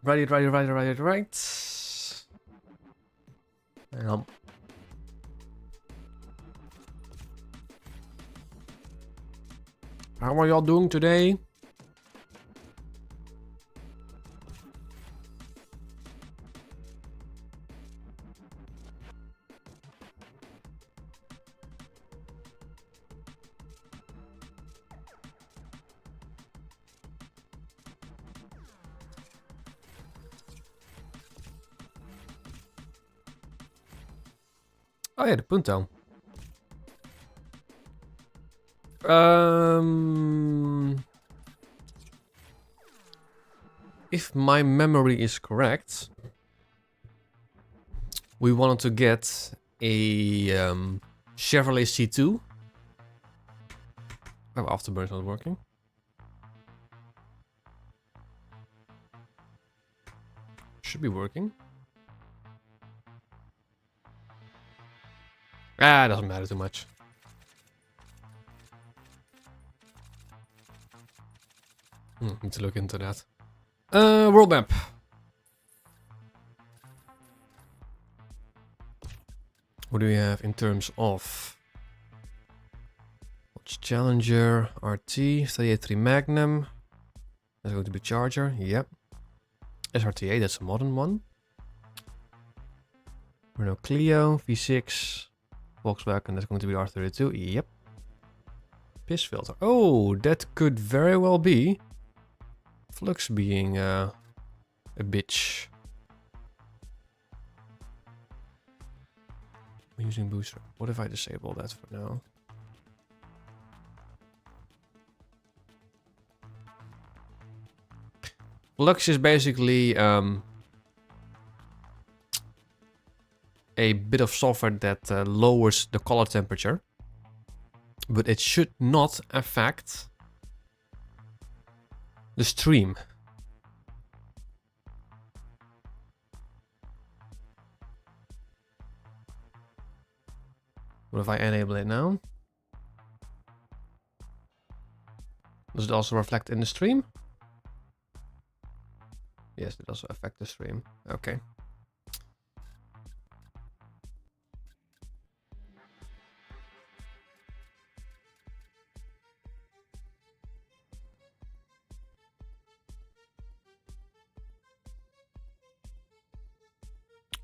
Right. How are y'all doing today? Oh ja, de punto. If my memory is correct, we wanted to get a Chevrolet C2. Oh, afterburn's not working. Should be working. Ah, it doesn't matter too much. Need to look into that. World map. What do we have in terms of Challenger, RT, 383 Magnum. That's going to be Charger. Yep. SRT8, that's a modern one. Renault Clio, V6, Volkswagen, that's going to be R32. Yep. Piss filter. Oh, that could very well be Flux being a bitch. I'm using booster. What if I disable that for now? Flux is basically a bit of software that lowers the color temperature, but it should not affect the stream. What if I enable it now? Does it also reflect in the stream? Yes, it also affects the stream. Okay.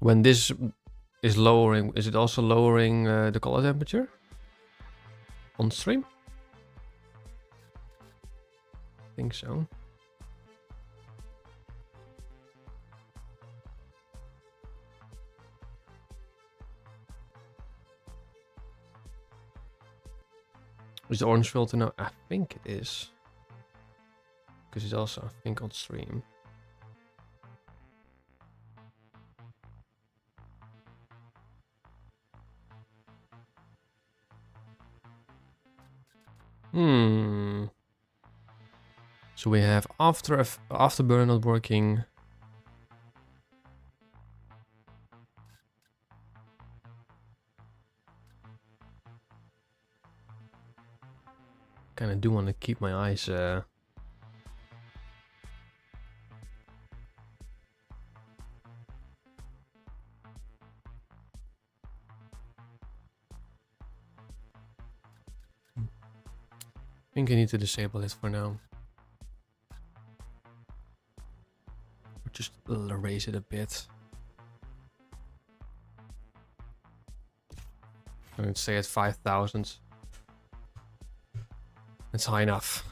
When this is lowering, is it also lowering the color temperature on stream? I think so. Is the orange filter now? I think it is. Because it's also, I think, on stream. So we have afterburn not working. Kind of do want to keep my eyes I think I need to disable it for now. Or just erase it a bit. I'm going to stay at 5,000. That's high enough.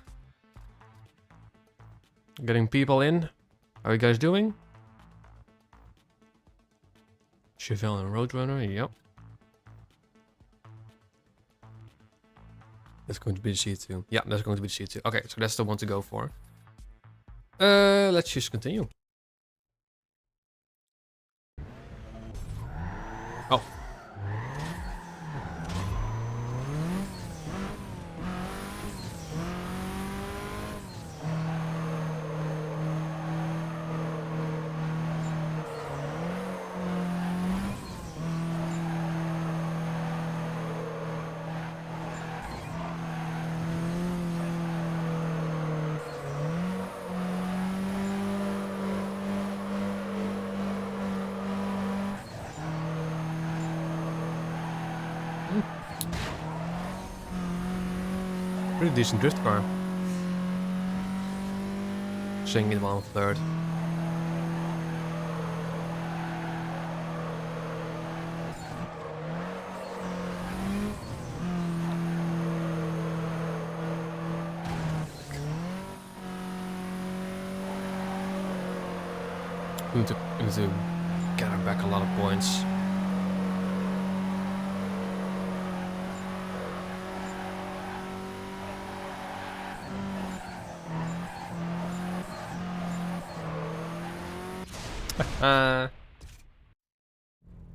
Getting people in. How are you guys doing? Chevelle and Roadrunner, yep. That's going to be the C2. Yeah, that's going to be the C2. Okay, so that's the one to go for. Let's just continue. Oh. Pretty decent drift car. Saying it 1/3. We need to gather back a lot of points.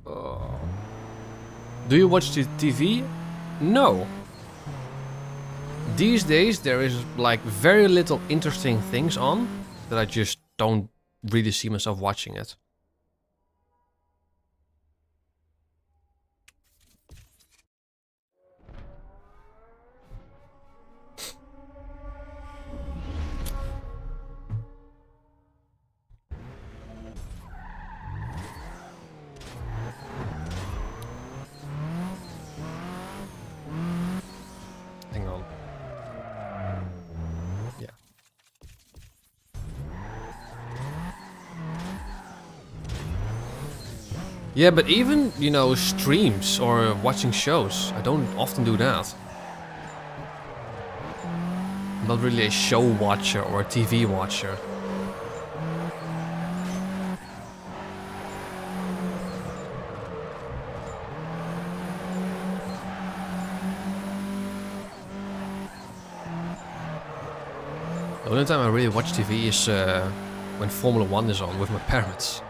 Oh. Do you watch the TV? No. These days there is like very little interesting things on that I just don't really see myself watching it. Hang on. Yeah. Yeah, but even, you know, streams or watching shows, I don't often do that. I'm not really a show watcher or a TV watcher. The only time I really watch TV is when Formula 1 is on with my parents.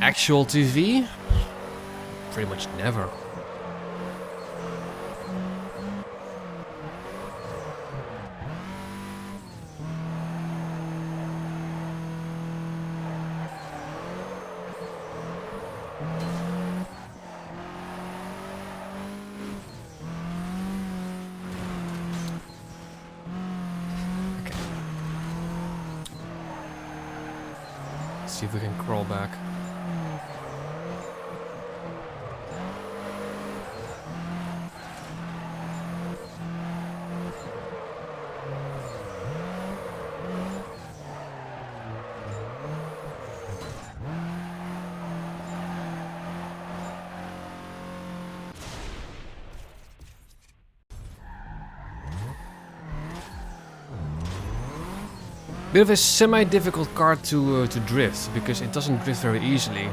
Actual TV? Pretty much never. See if we can crawl back. Bit of a semi-difficult car to drift, because it doesn't drift very easily.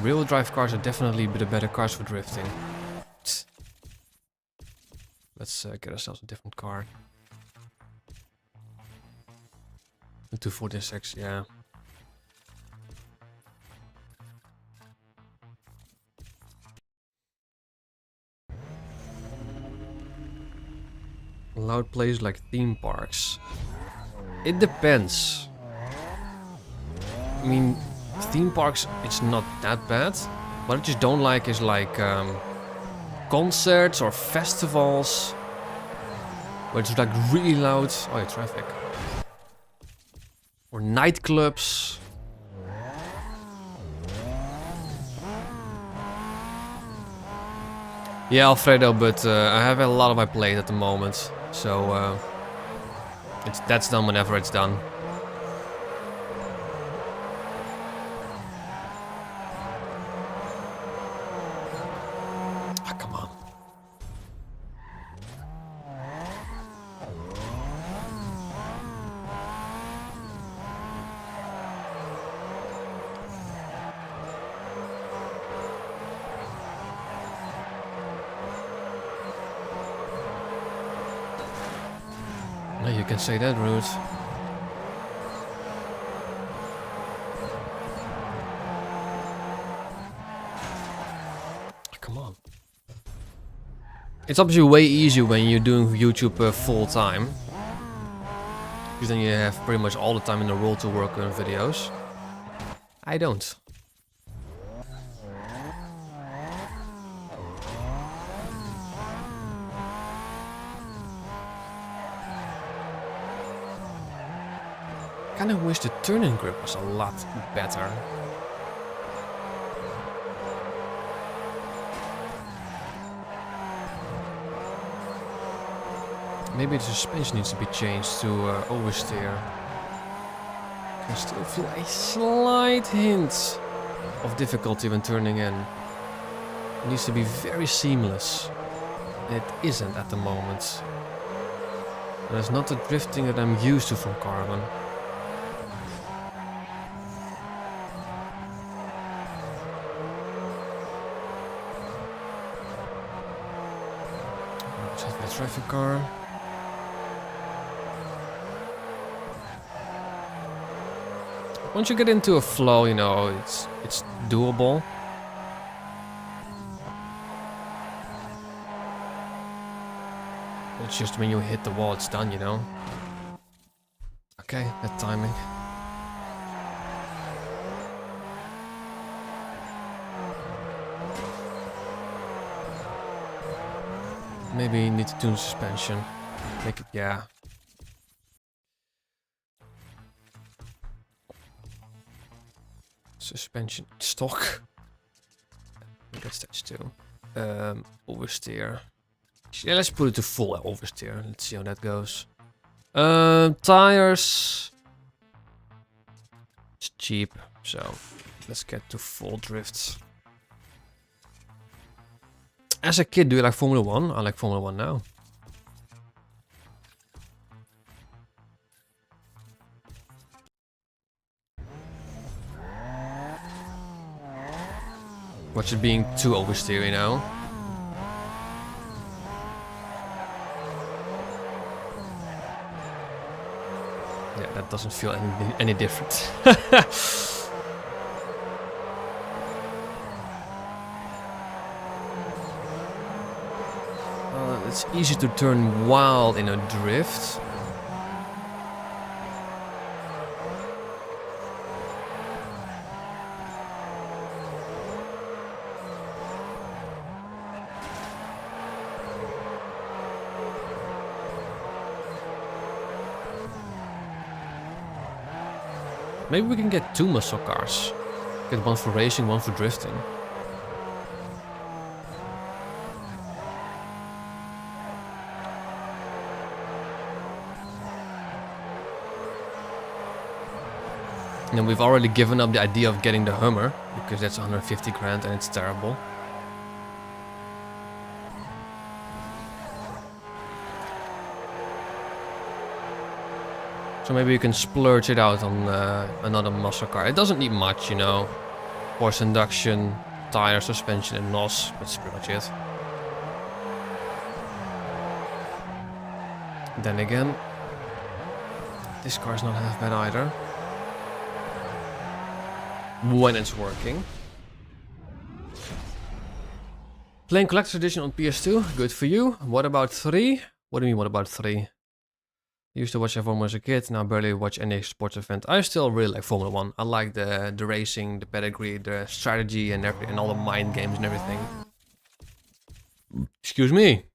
Real drive cars are definitely the better cars for drifting. Let's get ourselves a different car. A 246, yeah. Loud places like theme parks. It depends. I mean, theme parks, it's not that bad. What I just don't like is like concerts or festivals where it's like really loud. Oh yeah, traffic. Or nightclubs. Yeah, Alfredo, but I have a lot on my plate at the moment, so that's done whenever it's done. Ah, come on. No, you can say that, Rude. Come on. It's obviously way easier when you're doing YouTube full time. Because then you have pretty much all the time in the world to work on videos. I don't. Kinda wish the turning grip was a lot better. Maybe the suspension needs to be changed to oversteer. I can still feel a slight hint of difficulty when turning in. It needs to be very seamless. It isn't at the moment. And it's not the drifting that I'm used to from Carbon. Just a traffic car. Once you get into a flow, you know, it's doable. It's just when you hit the wall, it's done, you know. Okay, that timing. Maybe you need to tune suspension. Make it, yeah. Suspension stock. I guess that's too. Oversteer. Yeah, let's put it to full oversteer. Let's see how that goes. Tires. It's cheap, so let's get to full drifts. As a kid, do you like Formula 1? I like Formula 1 now. Watch it being too oversteer, you know? Yeah, that doesn't feel any different. It's easy to turn wild in a drift. Maybe we can get 2 muscle cars. Get one for racing, one for drifting. And then we've already given up the idea of getting the Hummer, because that's 150 grand and it's terrible. So maybe you can splurge it out on another muscle car. It doesn't need much, you know. Force induction, tire, suspension and NOS. That's pretty much it. Then again, this car's not half bad either. When it's working. Playing Collector's Edition on PS2, good for you. What about 3? What do you mean, what about 3? Used to watch F1 as a kid, now barely watch any sports event. I still really like Formula 1. I like the racing, the pedigree, the strategy and everything, and all the mind games and everything. Excuse me.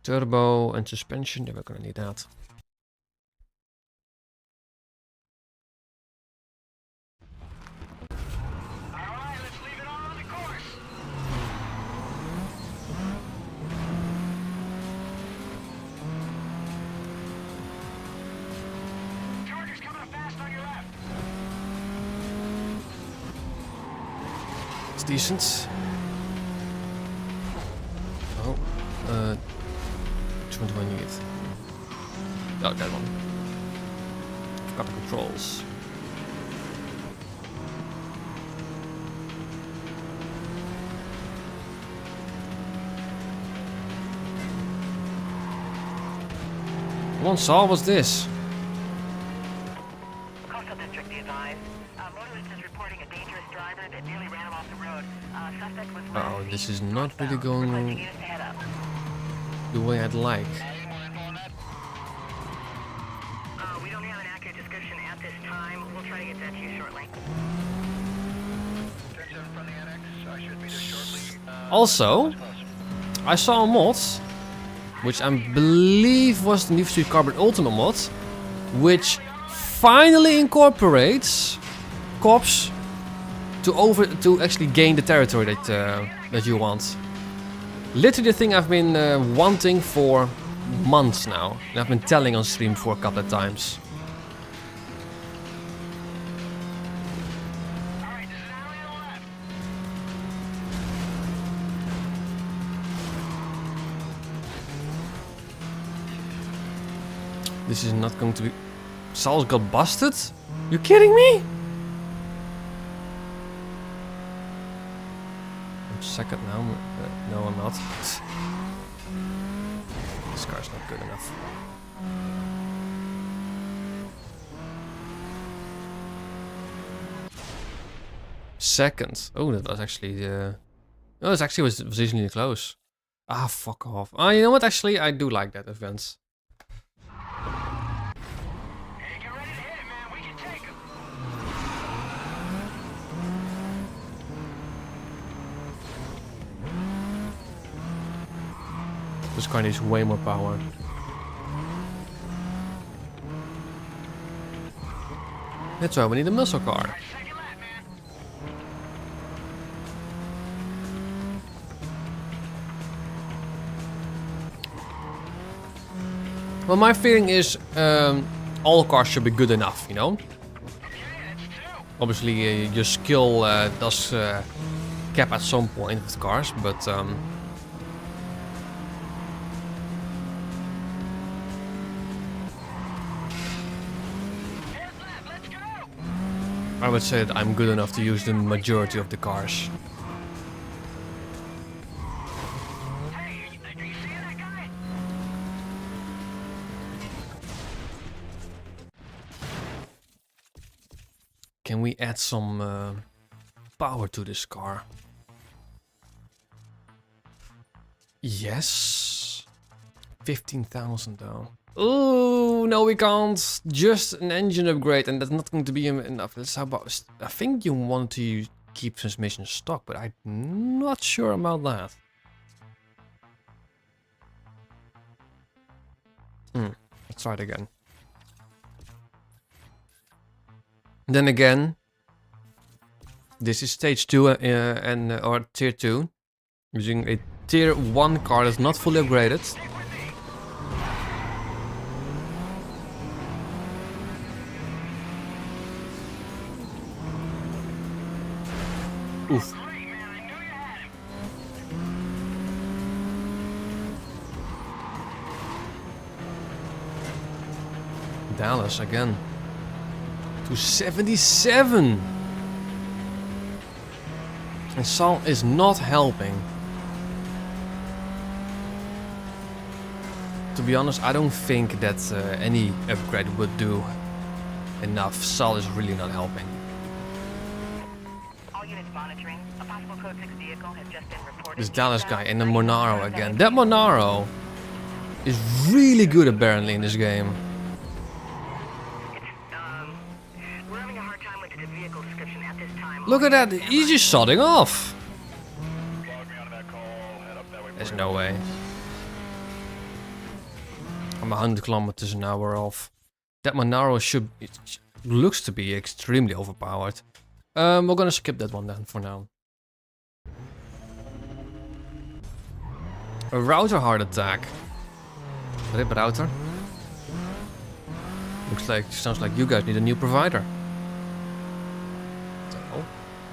Turbo and suspension, yeah, we're gonna need that. Alright, let's leave it all on the course. Charger's coming up fast on your left. It's decent. Oh, which one do I need? Oh, that one. Forgot the controls. One saw, what's this? Coastal District, be advised. Motorist is reporting a dangerous driver that nearly ran him off the road. Suspect was Oh, this is not really going requesting units to head up. the way I'd like. We don't have an accurate description at this time. We'll try to get that to you shortly. Also, I saw a mod, which I believe was the Need for Speed Carbon Ultimate mod, which finally incorporates cops to actually gain the territory that you want. Literally the thing I've been wanting for months now, and I've been telling on stream for a couple of times. This is not going to be... Sal's got busted? You kidding me? I'm second now. No, I'm not. This car's not good enough. Second. Oh, that was actually... Oh, this actually was positionally close. Ah, fuck off. Ah, you know what? Actually, I do like that event. This car needs way more power. That's why we need a muscle car. Well, my feeling is all cars should be good enough, you know? Obviously, your skill does cap at some point with cars, but... I would say that I'm good enough to use the majority of the cars. Can we add some power to this car? Yes. 15,000 though. Oh, no we can't. Just an engine upgrade and that's not going to be enough. Let's how about... I think you want to keep transmission stock, but I'm not sure about that. Let's try it again. Then again, this is stage 2 or tier 2. Using a tier 1 car that's not fully upgraded. Oof. Dallas again. To 77. And Sal is not helping. To be honest, I don't think that any upgrade would do enough. Sal is really not helping. All units monitoring. A possible code 6 vehicle has just been reported. This Dallas guy and the Monaro again. That Monaro is really good apparently in this game. We're having a hard time with the vehicle description at this time. Look at that, he's just shutting off. There's no way. I'm 100 kilometers an hour off. That Monaro looks to be extremely overpowered. We're gonna skip that one then for now. A router heart attack. Rip router. Sounds like you guys need a new provider. Oh,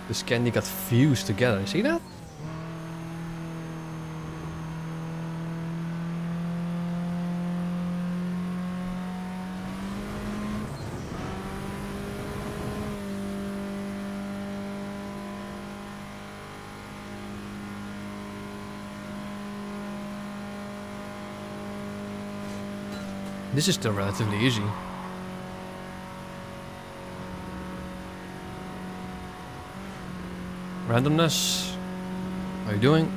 this candy got fused together. See that? This is still relatively easy. Randomness. How are you doing?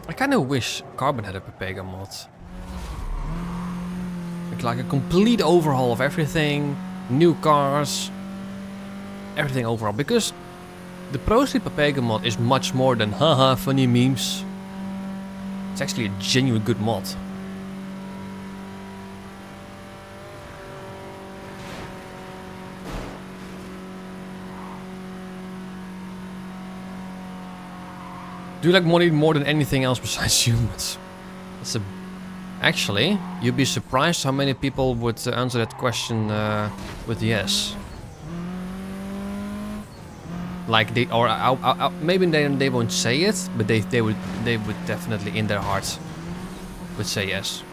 I kind of wish Carbon had a Pepega mod. Like a complete overhaul of everything, new cars, everything overall. Because the Pro Street Pepega mod is much more than haha funny memes. It's actually a genuine good mod. Do you like money more than anything else besides humans? That's a... Actually, you'd be surprised how many people would answer that question with yes. Like they, or maybe they won't say it, but they would definitely in their hearts would say yes.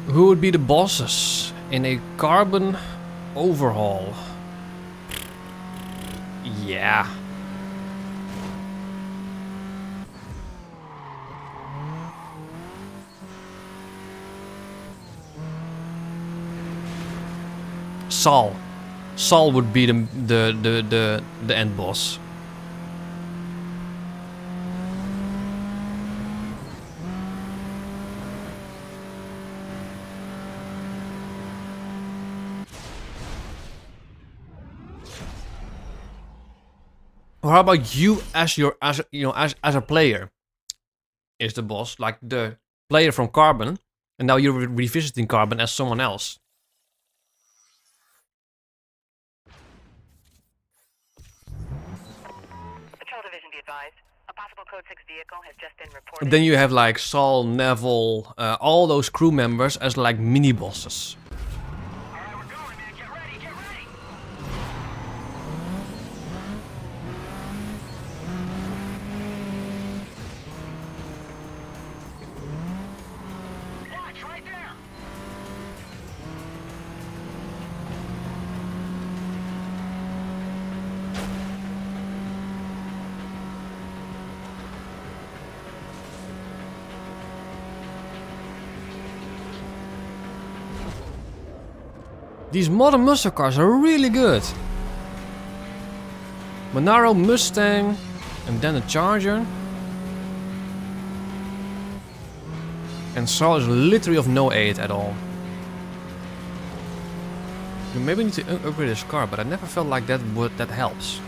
Who would be the bosses in a Carbon overhaul? Yeah. Saul would be the end boss. Or how about you as a player is the boss, like the player from Carbon, and now you're revisiting Carbon as someone else. Patrol Division be advised. A possible Code 6 vehicle has just been reported. Then you have like Saul, Neville, all those crew members as like mini bosses. Alright, we're going, man. Get ready, get ready! Watch right there! These modern muscle cars are really good. Monaro, Mustang, and then a Charger. And Saul is literally of no aid at all. You maybe need to upgrade his car, but I never felt like that helps.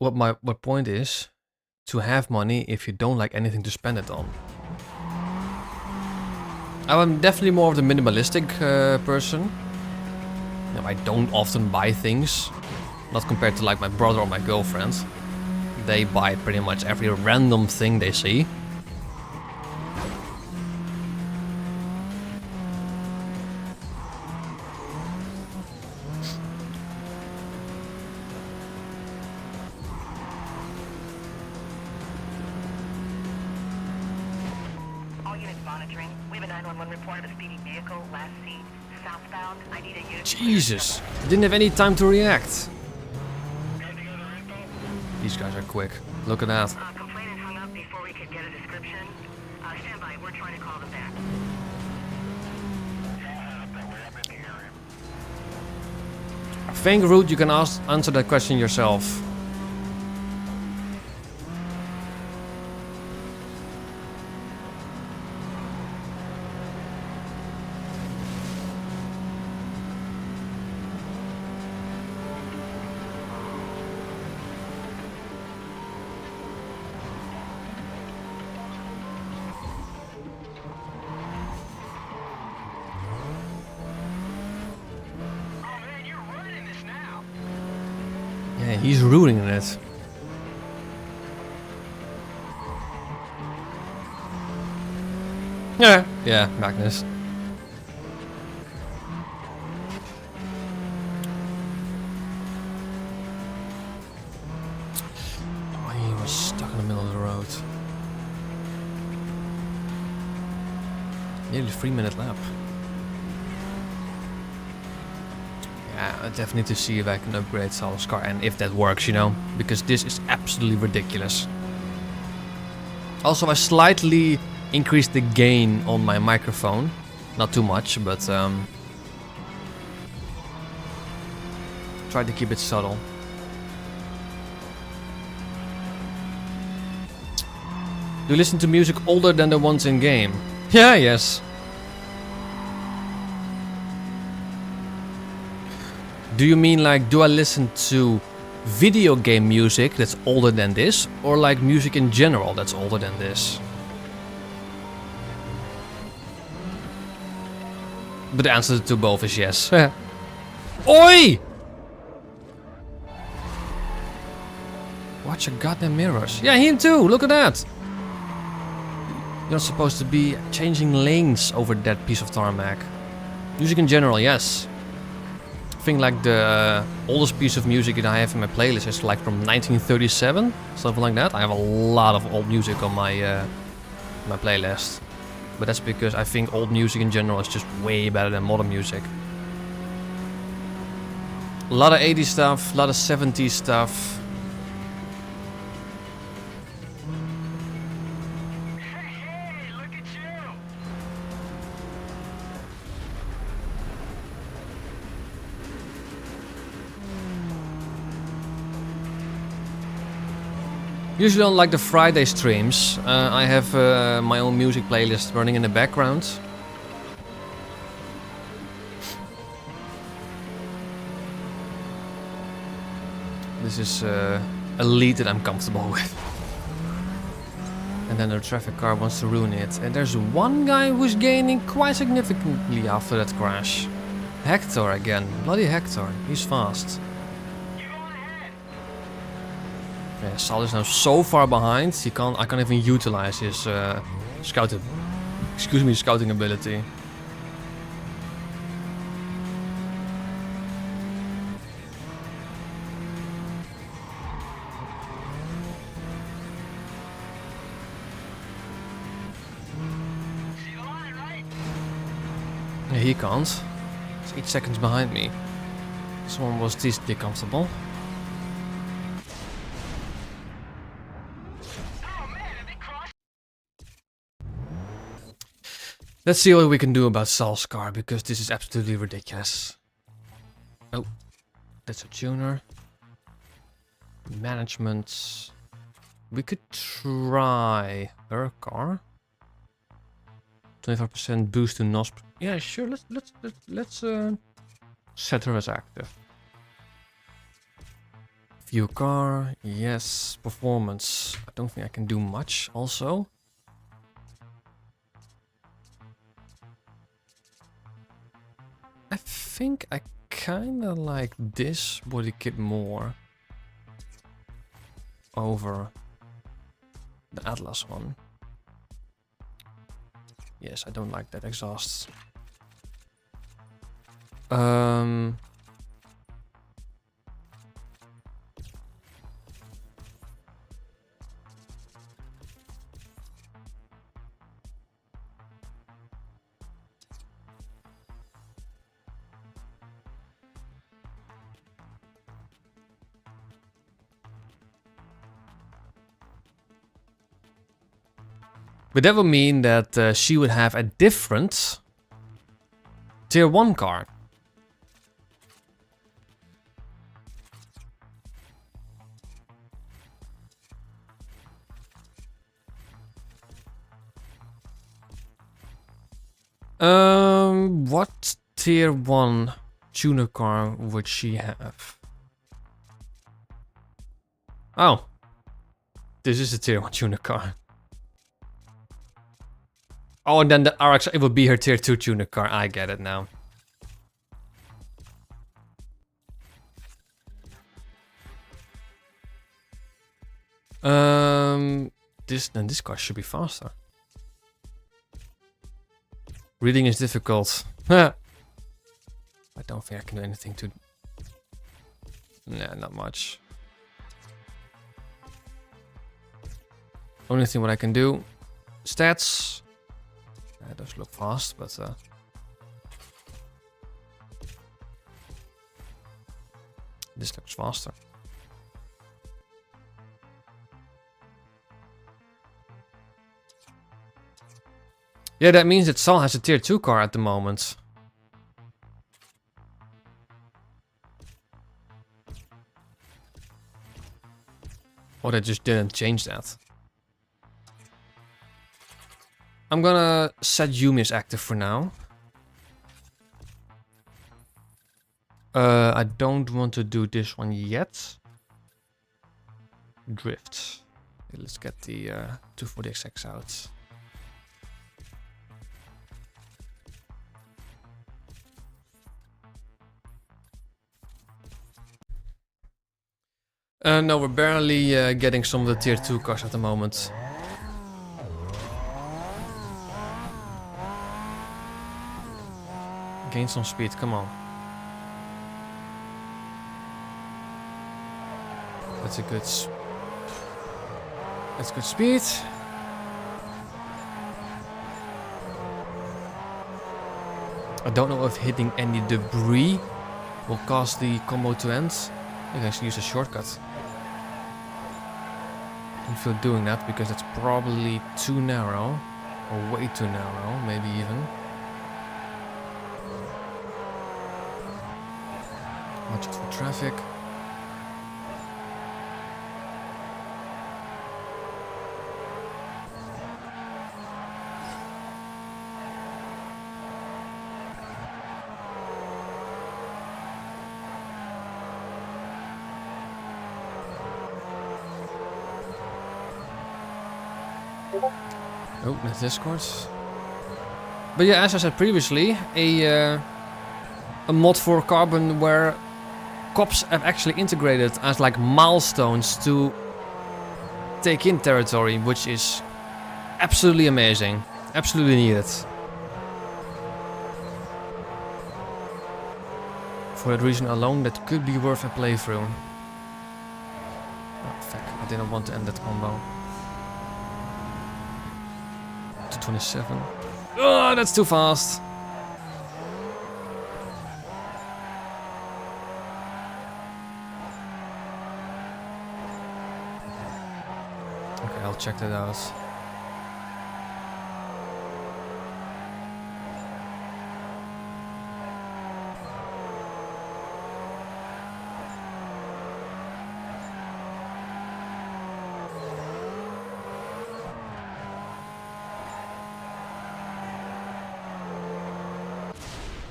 What my point is, to have money if you don't like anything to spend it on. I'm definitely more of the minimalistic person. You know, I don't often buy things, not compared to like my brother or my girlfriend. They buy pretty much every random thing they see. Jesus, didn't have any time to react. These guys are quick. Look at that. Complainant hung up before we could get a description. Stand by, we're trying to call them back. I think, Root, you can answer that question yourself. Yeah, he's ruining it. Yeah, Magnus. Oh, he was stuck in the middle of the road. Nearly 3-minute lap. Yeah. I definitely need to see if I can upgrade Sal's car and if that works, you know, because this is absolutely ridiculous. Also, I slightly increased the gain on my microphone. Not too much, but try to keep it subtle. Do you listen to music older than the ones in game? Yeah, yes. Do you mean like, do I listen to video game music that's older than this? Or like music in general that's older than this? But the answer to both is yes. Oi! Watch your goddamn mirrors. Yeah, him too, look at that! You're not supposed to be changing lanes over that piece of tarmac. Music in general, yes. I think like the oldest piece of music that I have in my playlist is like from 1937, something like that. I have a lot of old music on my my playlist, but that's because I think old music in general is just way better than modern music. A lot of 80s stuff, a lot of 70s stuff. Usually on like the Friday streams, I have my own music playlist running in the background. This is a lead that I'm comfortable with. And then the traffic car wants to ruin it. And there's one guy who's gaining quite significantly after that crash. Hector again, bloody Hector, he's fast. Yeah, Sal is now so far behind. I can't even utilize his scouting ability. Yeah, he can't. He's 8 seconds behind me. Someone was decently comfortable. Let's see what we can do about Sal's car, because this is absolutely ridiculous. Oh, that's a tuner. Management. We could try her car. 25% boost to NOS. Yeah, sure. Let's set her as active. View car. Yes. Performance. I don't think I can do much. Also. I think I kinda like this body kit more over the Atlas one. Yes, I don't like that exhaust. But that would mean that she would have a different tier 1 car. What tier 1 tuner car would she have? Oh. This is a tier 1 tuner car. Oh, and then the RX, it would be her tier 2 tuner car. I get it now. This car should be faster. Reading is difficult. I don't think I can do anything to... Nah, not much. Only thing what I can do... Stats. Those look fast, but... This looks faster. Yeah, that means that Sal has a tier 2 car at the moment. Or they just didn't change that. I'm gonna set Yumi as active for now. I don't want to do this one yet. Drift. Okay, let's get the 240XX out. No, we're barely getting some of the tier 2 cars at the moment. Gain some speed, come on. That's good speed. I don't know if hitting any debris will cause the combo to end. I can actually use a shortcut. I don't feel doing that because that's probably too narrow. Or way too narrow, maybe even. Watch out for traffic. Oh, that's Discord. But yeah, as I said previously, a mod for Carbon where cops have actually integrated as like milestones to take in territory, which is absolutely amazing, absolutely needed. For that reason alone, that could be worth a playthrough. Oh fuck, I didn't want to end that combo. 27. Oh, that's too fast. Okay, I'll check that out.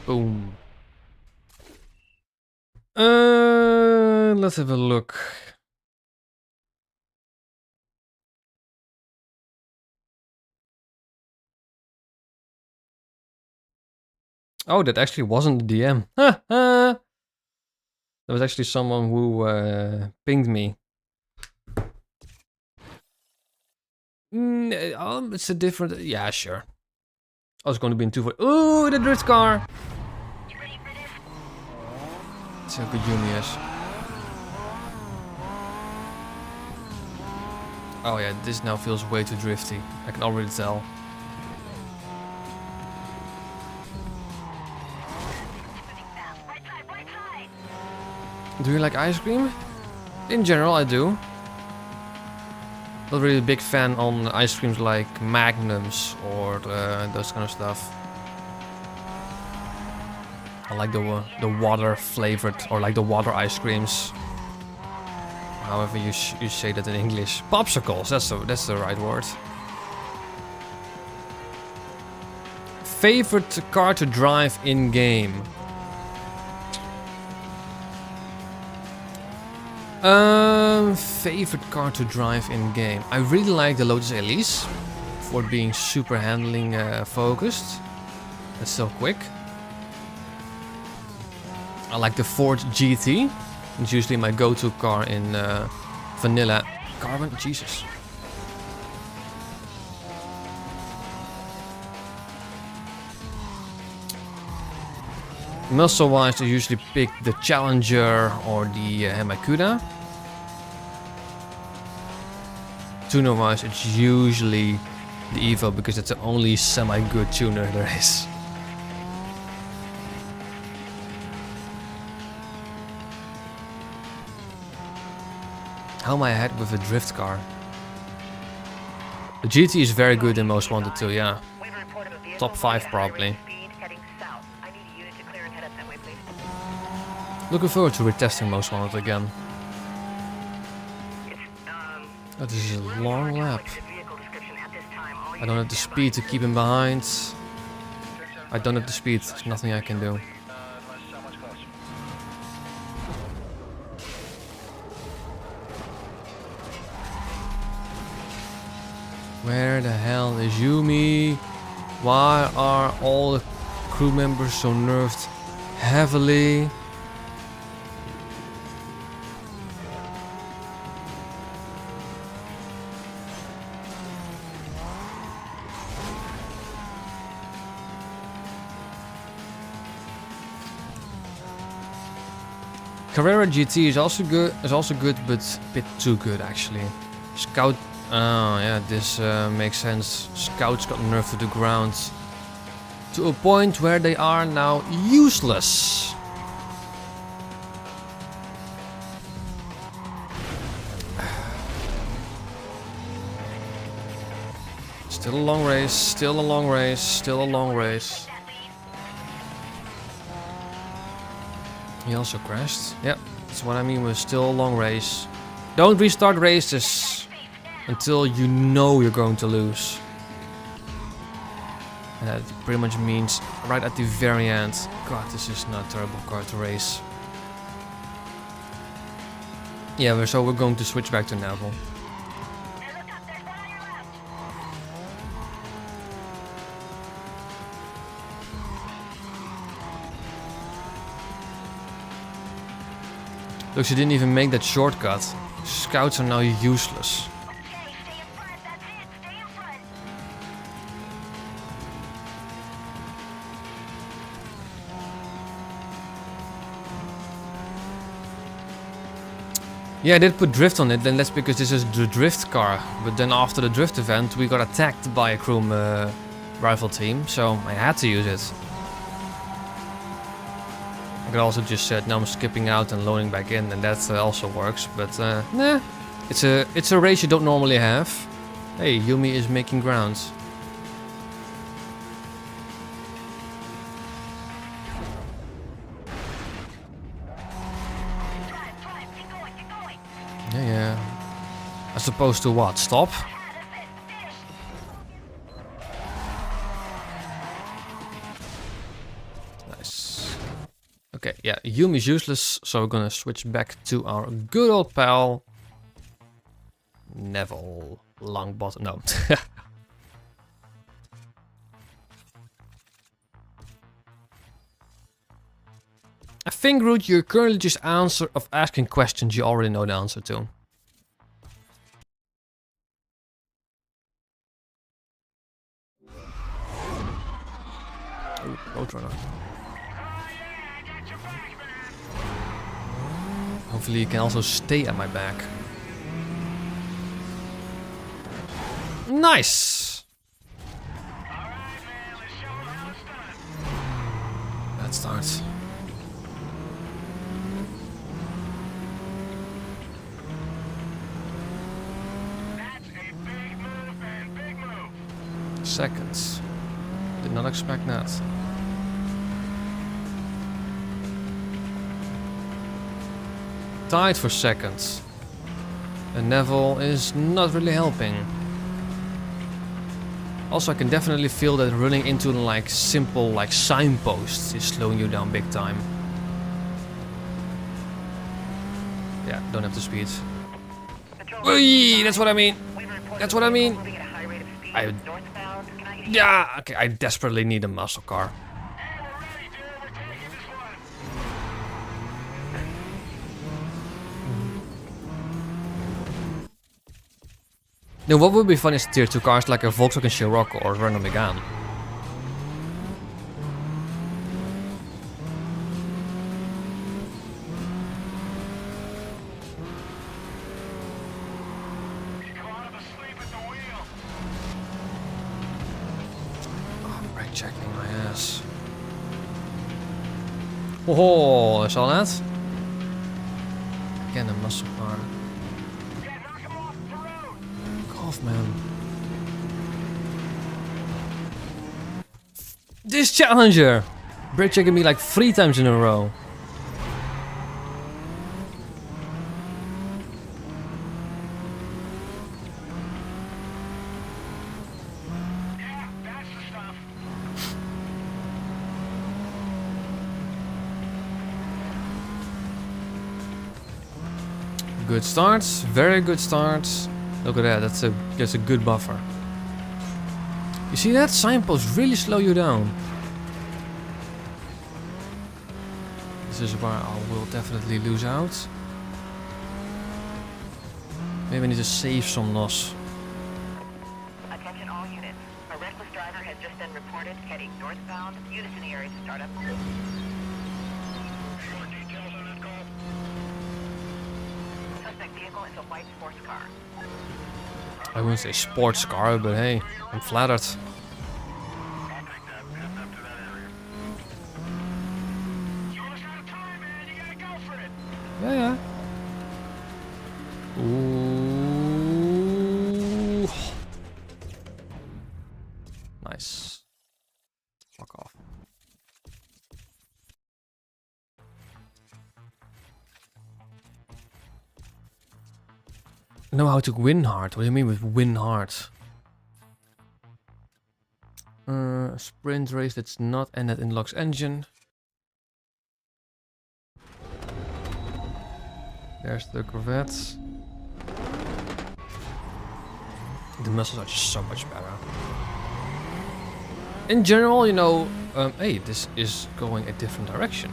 Boom. Let's have a look. Oh, that actually wasn't the DM. There was actually someone who pinged me. It's a different... Yeah, sure. I was going to be in 240. Ooh, the drift car! That's how good Yumi is. Oh yeah, this now feels way too drifty. I can already tell. Do you like ice cream? In general, I do. Not really a big fan on ice creams like Magnums or those kind of stuff. I like the water flavored, or like the water ice creams. However you say that in English. Popsicles, that's the right word. Favorite car to drive in game? Favorite car to drive in game. I really like the Lotus Elise for being super handling focused. It's so quick. I like the Ford GT. It's usually my go-to car in vanilla Carbon. Jesus. Muscle-wise, I usually pick the Challenger or the Hamakuda. Tuner-wise, it's usually the Evo because it's the only semi-good tuner there is. How am I ahead with a drift car? The GT is very good in Most Wanted too, yeah. We have a report of a vehicle Top 5 moving at high rate probably. of speed heading south. I need a unit to clear and head up that way, please. Looking forward to retesting Most Wanted again. Oh, this is a long lap. I don't have the speed to keep him behind. I don't have the speed, there's nothing I can do. Where the hell is Yumi? Why are all the crew members so nerfed heavily? Carrera GT is also good, but a bit too good actually. Scout, oh yeah, this makes sense. Scouts got nerfed to the ground to a point where they are now useless. Still a long race, still a long race, still a long race. He also crashed. Yep, that's what I mean with still a long race. Don't restart races until you know you're going to lose. And that pretty much means right at the very end. God, this is not a terrible car to race. Yeah, so we're going to switch back to Neville. Look, she didn't even make that shortcut. Scouts are now useless. Okay, stay in front. That's it. Stay in front. Yeah, I did put drift on it, then that's because this is the drift car. But then after the drift event, we got attacked by a crew rival team, so I had to use it. I could also just said, now I'm skipping out and loading back in, and that also works. But nah, it's a race you don't normally have. Hey, Yumi is making grounds. Yeah. As opposed to what? Stop? Nice. Okay, yeah, Yumi's useless, so we're gonna switch back to our good old pal Neville Longbottom. No. I think, Root, you're currently just asking questions you already know the answer to. Oh, Roadrunner. Hopefully you can also stay at my back. Nice! Bad start. Seconds. Did not expect that. Tied for seconds. And Neville is not really helping. Also, I can definitely feel that running into like simple like signposts is slowing you down big time. Yeah, don't have the speed. Oy, that's what I mean. That's what I mean. Yeah, okay, I desperately need a muscle car. Now, what would be fun is tier 2 cars like a Volkswagen Scirocco or Renault Megane. Brake checking my ass. Oh, I saw that. Again, a muscle car. off, man. This Challenger! Brake checking me like 3 times in a row. Yeah, that's the stuff. Good start, very good start. Look at that, that's a good buffer. You see that? Signposts really slow you down. This is where I will definitely lose out. Maybe I need to save some loss. Attention all units. A reckless driver has just been reported heading northbound. Units in the area to start up. More details on that call? Suspect vehicle is a white sports car. I wouldn't say sports car, but hey, I'm flattered. I'll take that. Heading up to that area. You're almost out of time, man. You gotta go for it. Yeah, yeah. Ooh. Nice. Fuck off. Know how to win hard. What do you mean with win hard? Sprint race that's not and that unlocks engine. There's the Corvette. The muscles are just so much better. In general, you know, hey, this is going a different direction.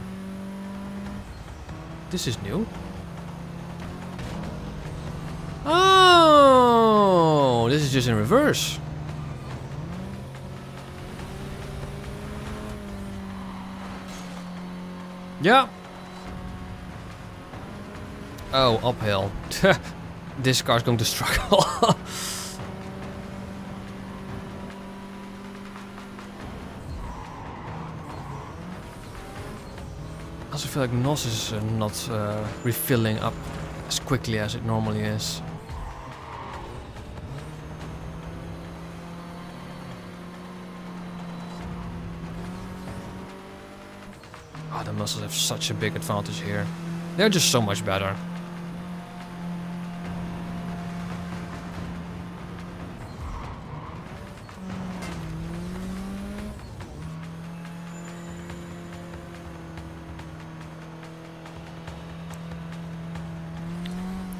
This is new. Oh, this is just in reverse. Yeah. Oh, uphill. This car's going to struggle. I also feel like NOS is not refilling up as quickly as it normally is. Oh, the muscles have such a big advantage here. They're just so much better.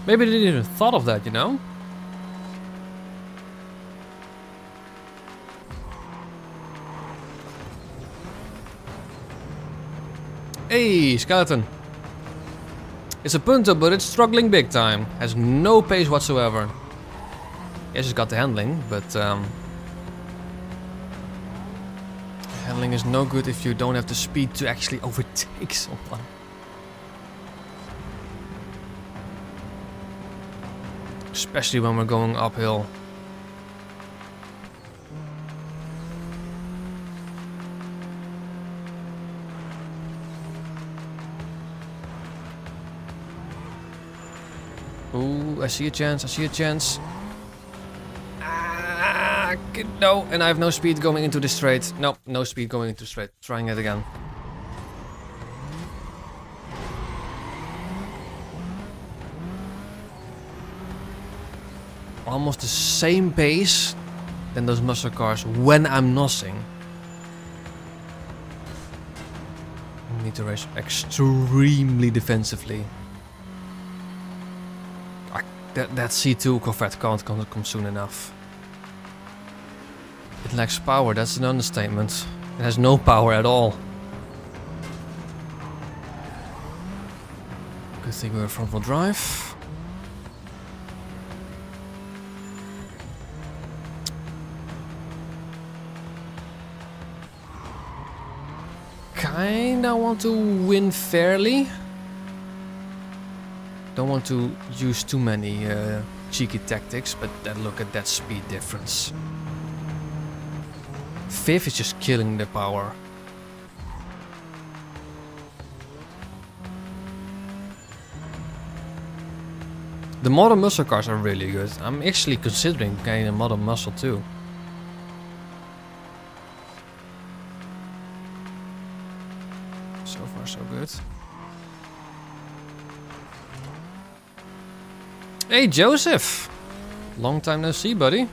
Maybe they didn't even thought of that, you know? Hey, skeleton. It's a punter, but it's struggling big time. Has no pace whatsoever. Yes, it's got the handling, but handling is no good if you don't have the speed to actually overtake someone. Especially when we're going uphill. Ooh, I see a chance, I see a chance. No, and I have no speed going into the straight. No, no speed going into straight. Trying it again. Almost the same pace than those muscle cars when I'm nosing. I need to race extremely defensively. That C2 Corvette can't come soon enough. It lacks power, that's an understatement. It has no power at all. Good thing we're front wheel drive. Kinda want to win fairly. Don't want to use too many cheeky tactics, but then look at that speed difference. Fifth is just killing the power. The modern muscle cars are really good. I'm actually considering getting a modern muscle too. So far so good. Hey Joseph! Long time no see, buddy.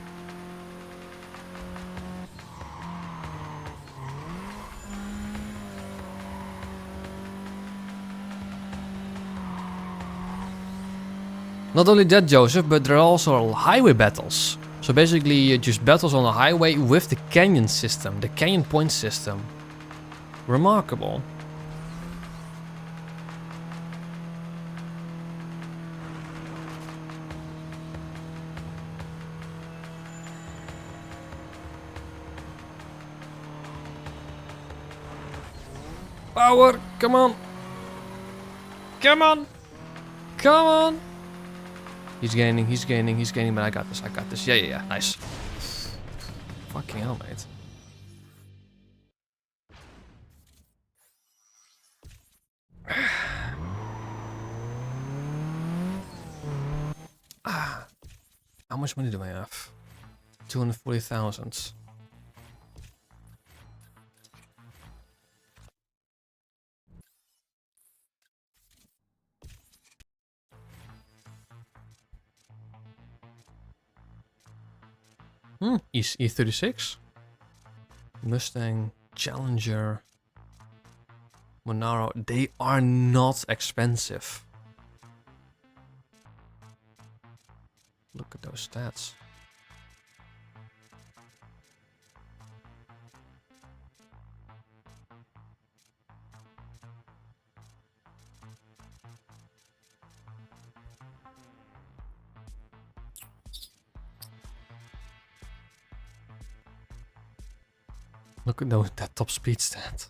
Not only that, Joseph, but there are also highway battles. So basically just battles on the highway with the canyon system, the canyon point system. Remarkable. Power, come on. Come on. Come on. He's gaining, but I got this. Yeah, nice. Fucking hell, mate. How much money do I have? 240,000. E36? Mustang, Challenger, Monaro, they are not expensive. Look at those stats. Look at that top speed stat.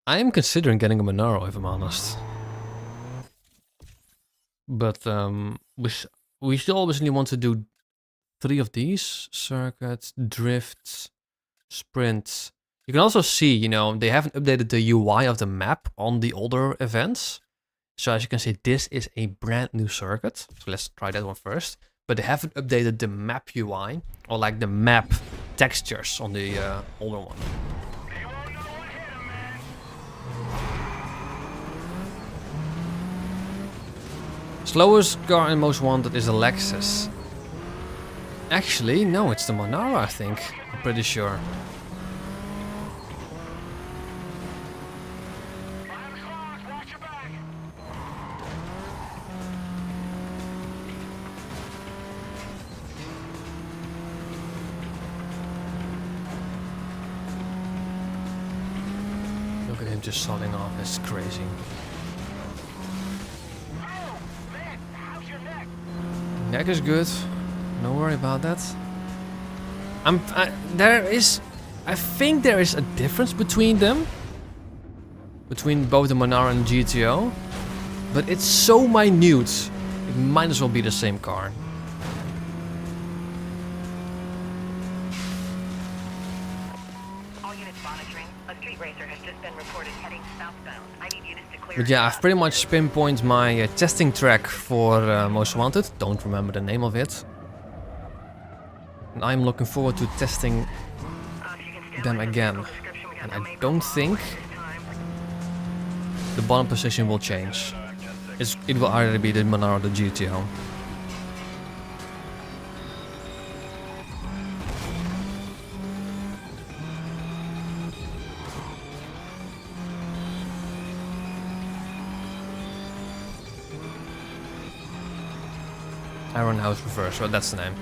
I am considering getting a Monaro, if I'm honest. But we still obviously want to do 3 of these. Circuit, drift, sprint. You can also see, you know, they haven't updated the UI of the map on the older events. So as you can see, this is a brand new circuit. So let's try that one first. But they haven't updated the map UI or like the map textures on the older one. Slowest car in Most Wanted is a Lexus. Actually, no, it's the Monaro, I think. I'm pretty sure. Look at him just sodding off, that's crazy. Neck is good. No worry about that. I think there is a difference between them. Between both the Monaro and the GTO. But it's so minute. It might as well be the same car. All units monitoring. A street racer has just been reported heading southbound. I need units to clear. But yeah, I've pretty much pinpointed my testing track for Most Wanted. Don't remember the name of it. And I'm looking forward to testing them again. And I don't think the bottom position will change. It will either be the Monaro or the GTO. Iron House Reverse, well, that's the name.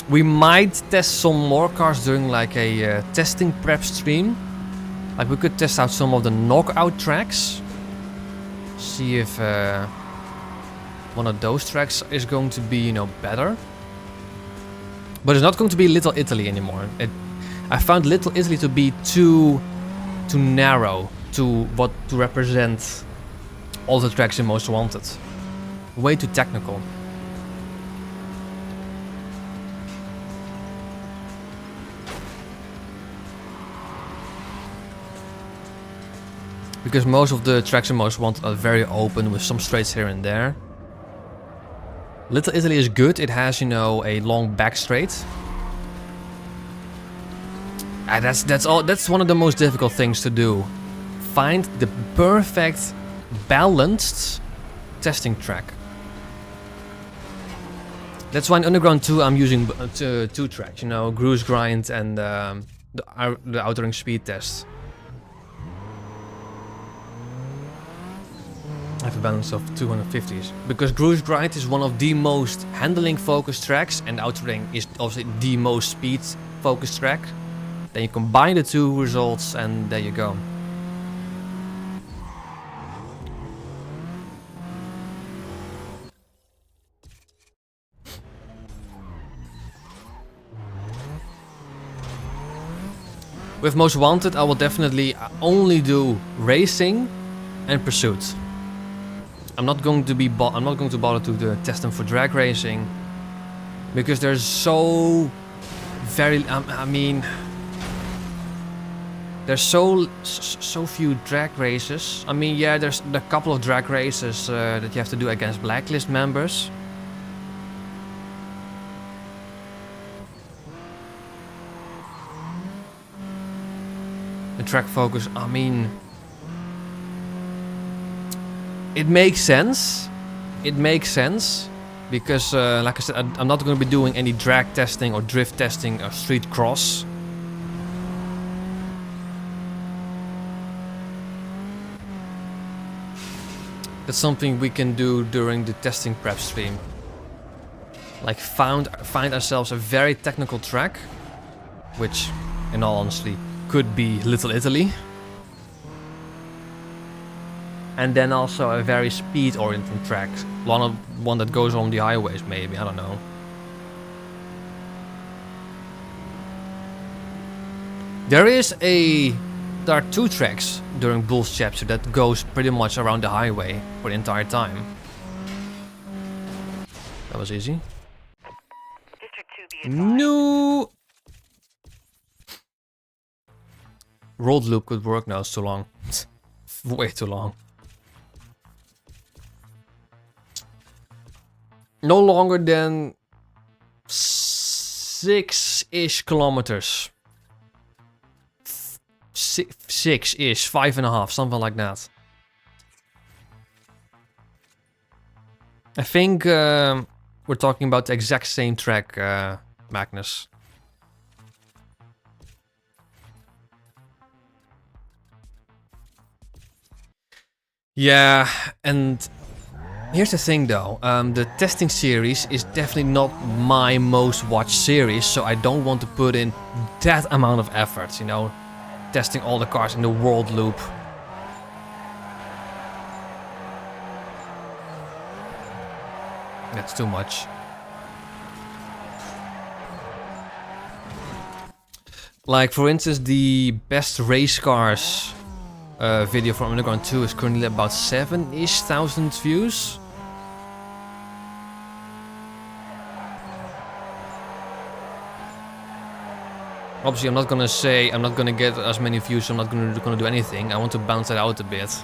We might test some more cars during like a testing prep stream. Like we could test out some of the knockout tracks. See if one of those tracks is going to be, you know, better. But it's not going to be Little Italy anymore. I found Little Italy to be too narrow to represent all the tracks in Most Wanted. Way too technical. Because most of the tracks in Most Wanted are very open with some straights here and there. Little Italy is good. It has, you know, a long back straight. And that's one of the most difficult things to do. Find the perfect balanced testing track. That's why in Underground 2 I'm using two tracks, you know, Cruise Grind and the Outer Ring Speed Test. I have a balance of 250s. Because Cruise Grind is one of the most handling focused tracks and Outer Ring is obviously the most speed focused track. Then you combine the two results and there you go. With Most Wanted, I will definitely only do racing and pursuit. I'm not going to bother to test them for drag racing because there's so very. I mean, there's so few drag races. I mean, yeah, there's a couple of drag races that you have to do against Blacklist members. The track focus, I mean, it makes sense. It makes sense because, like I said, I'm not going to be doing any drag testing or drift testing or street cross. That's something we can do during the testing prep stream. Like find ourselves a very technical track, which, in all honesty, could be Little Italy. And then also a very speed-oriented track. One that goes on the highways, maybe, I don't know. There are two tracks during Bull's chapter that goes pretty much around the highway for the entire time. That was easy. District 2 be advised. No! Rolled loop could work now, it's too long. Way too long. No longer than 6-ish kilometers. 6-ish, 5.5, something like that. I think we're talking about the exact same track, Magnus. Yeah, and here's the thing though, the testing series is definitely not my most watched series, so I don't want to put in that amount of effort, you know, testing all the cars in the world loop. That's too much. Like for instance, the best race cars video from Underground 2 is currently about 7-ish thousand views. Obviously, I'm not gonna get as many views, so I'm not gonna do anything. I want to balance it out a bit.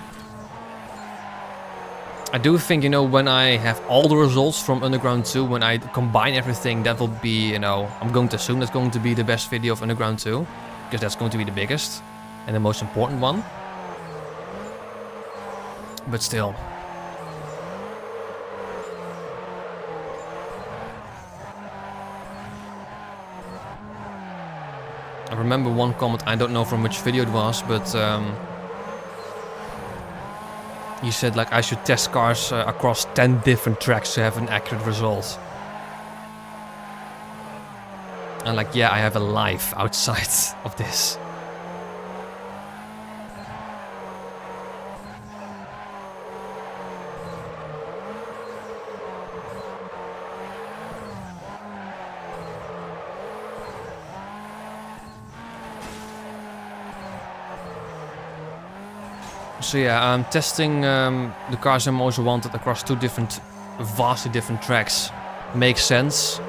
I do think, you know, when I have all the results from Underground 2, when I combine everything, that will be, you know, I'm going to assume that's going to be the best video of Underground 2, because that's going to be the biggest and the most important one. But still. I remember one comment, I don't know from which video it was, but he said like I should test cars across 10 different tracks to have an accurate result. And like, yeah, I have a life outside of this. So yeah, I'm testing the cars I'm also wanted across two vastly different tracks. Makes sense,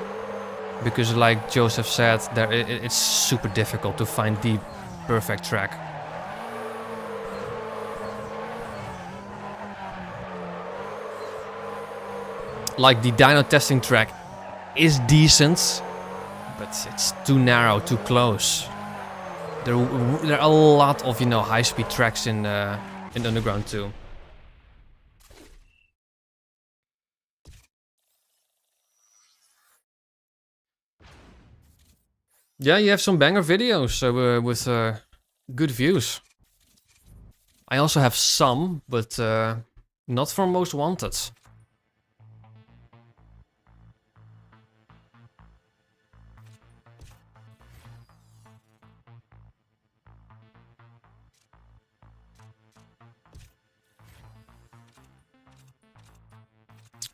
because like Joseph said, it's super difficult to find the perfect track. Like the dyno testing track is decent, but it's too narrow, too close. There are a lot of, you know, high-speed tracks in Underground too. Yeah, you have some banger videos with good views. I also have some, but not for Most Wanted.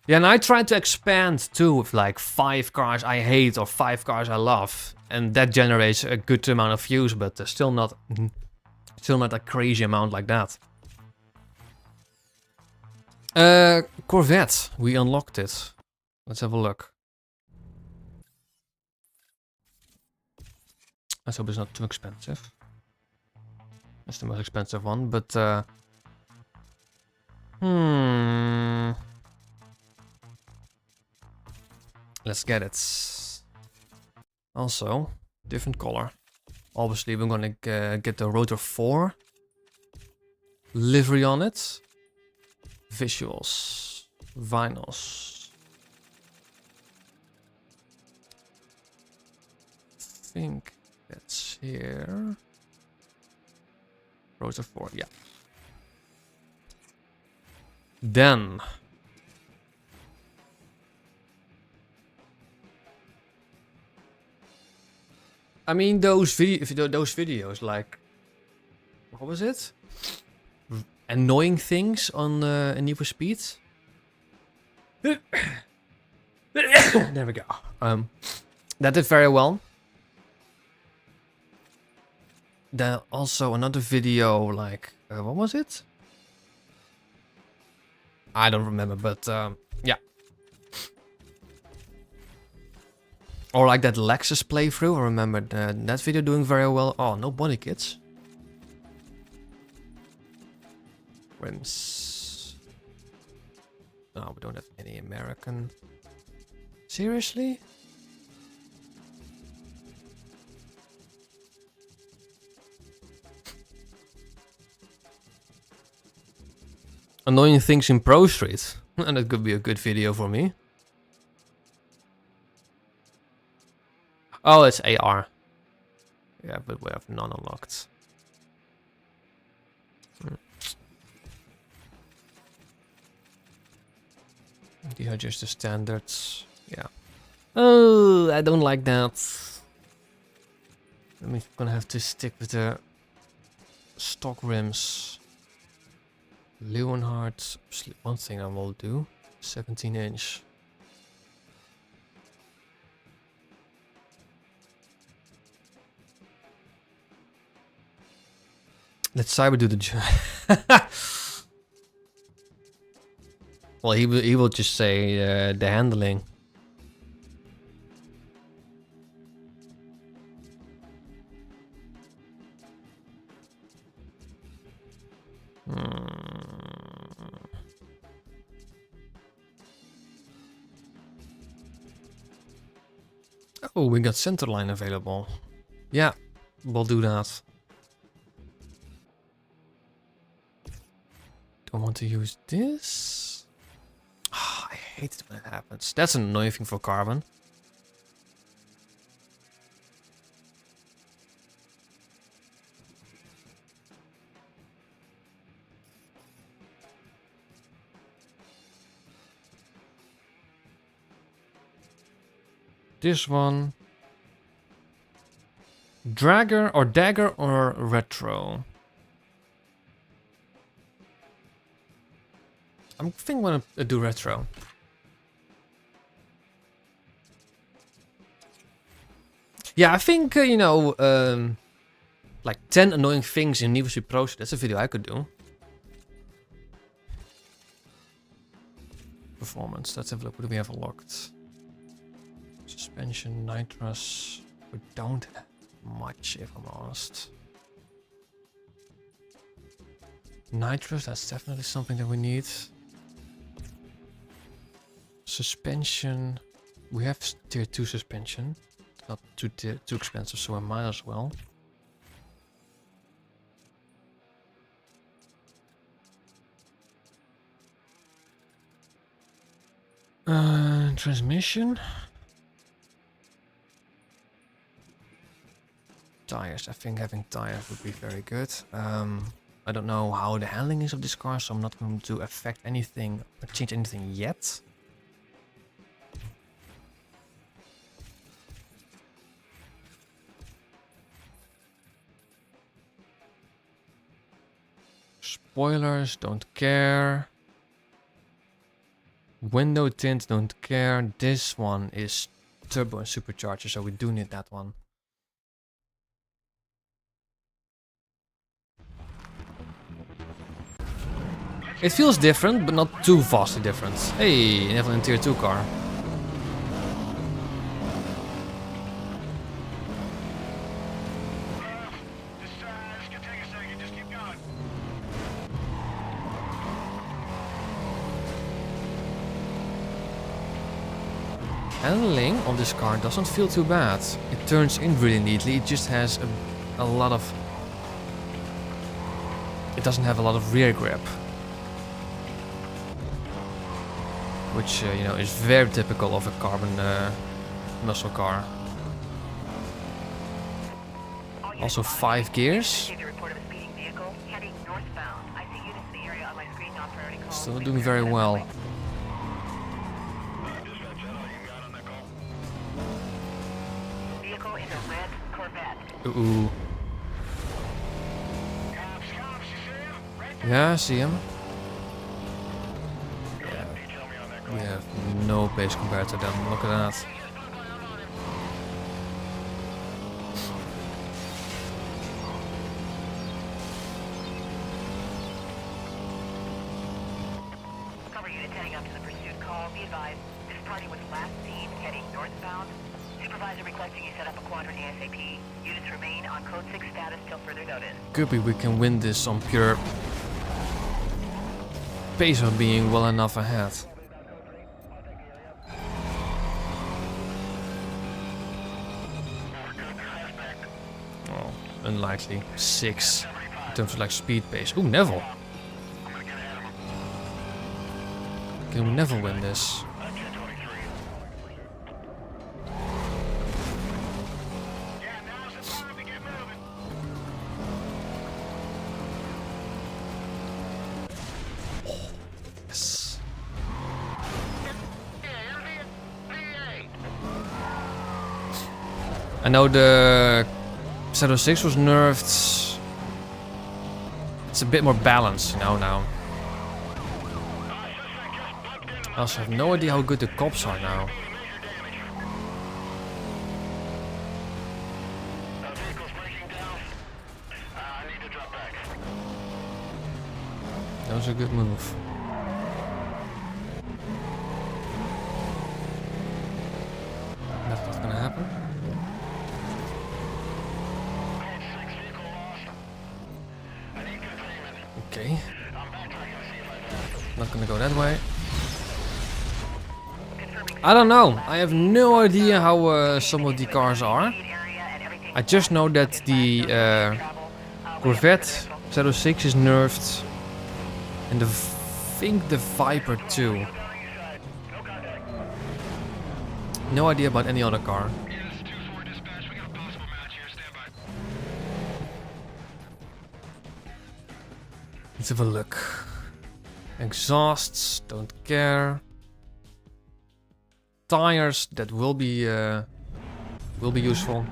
Yeah, and I tried to expand too with like 5 cars I hate or 5 cars I love, and that generates a good amount of views, but still not a crazy amount like that. Corvette, we unlocked it. Let's have a look. Let's hope it's not too expensive. That's the most expensive one, but let's get it. Also, different color. Obviously, we're gonna get the Rotor 4 livery on it. Visuals, vinyls. I think that's here. Rotor 4, yeah. Then I mean, those videos, like, what was it? Annoying things on Need for Speed. There we go. That did very well. Then also another video, like, what was it? I don't remember, but yeah. Or like that Lexus playthrough, I remember that video doing very well. Oh, no body kits. Rims. No, we don't have any American. Seriously? Annoying things in Pro Street. And that could be a good video for me. Oh, it's AR. Yeah, but we have none unlocked. These are just the standards. Yeah. Oh, I don't like that. I'm gonna have to stick with the stock rims. Leeuwenhoek. One thing I will do. 17-inch. Let Cyber do the job. Well, he will just say the handling. Oh, we got centerline available. Yeah, we'll do that. Don't want to use this. Oh, I hate it when it happens. That's an annoying thing for Carbon. This one. Dagger or retro? I'm thinking I'm gonna do retro. Yeah, I think, you know, like 10 annoying things in Need for Speed Pro. That's a video I could do. Performance, let's have a look. What do we have unlocked? Suspension, nitrous. We don't have much, if I'm honest. Nitrous, that's definitely something that we need. Suspension. We have tier 2 suspension. Not too expensive, so I might as well. Transmission. Tires. I think having tires would be very good. I don't know how the handling is of this car, so I'm not going to affect anything or change anything yet. Spoilers, don't care. Window tint, don't care. This one is turbo and supercharger, so we do need that one. It feels different, but not too vastly different. Hey, never in tier 2 car. This can take a second. Just keep going. Handling on this car doesn't feel too bad. It turns in really neatly. It just has a lot of... It doesn't have a lot of rear grip. Which, you know, is very typical of a carbon muscle car. Also 5 gears. Still doing very well. Vehicle is a red Corvette. Ooh. Yeah, I see him. We have no pace compared to them. Look at that. Cover unit heading up to the pursuit call. Be advised, this party was last seen heading northbound. Supervisor requesting you set up a quadrant ASAP. Units remain on code 6 status till further notice. Could be we can win this on pure pace of being well enough ahead. Oh, unlikely. 6 in terms of like speed pace. Ooh, Neville. Can we never win this? Yes. I know the Shadow 6 was nerfed. It's a bit more balanced, you know, now. I also have no idea how good the cops are now. That was a good move. That's what's gonna happen. Okay. Not gonna go that way. I don't know. I have no idea how some of the cars are. I just know that the Corvette Shadow 6 is nerfed. And I think the Viper too. No idea about any other car. Let's have a look. Exhausts, don't care. Tires, that will be useful.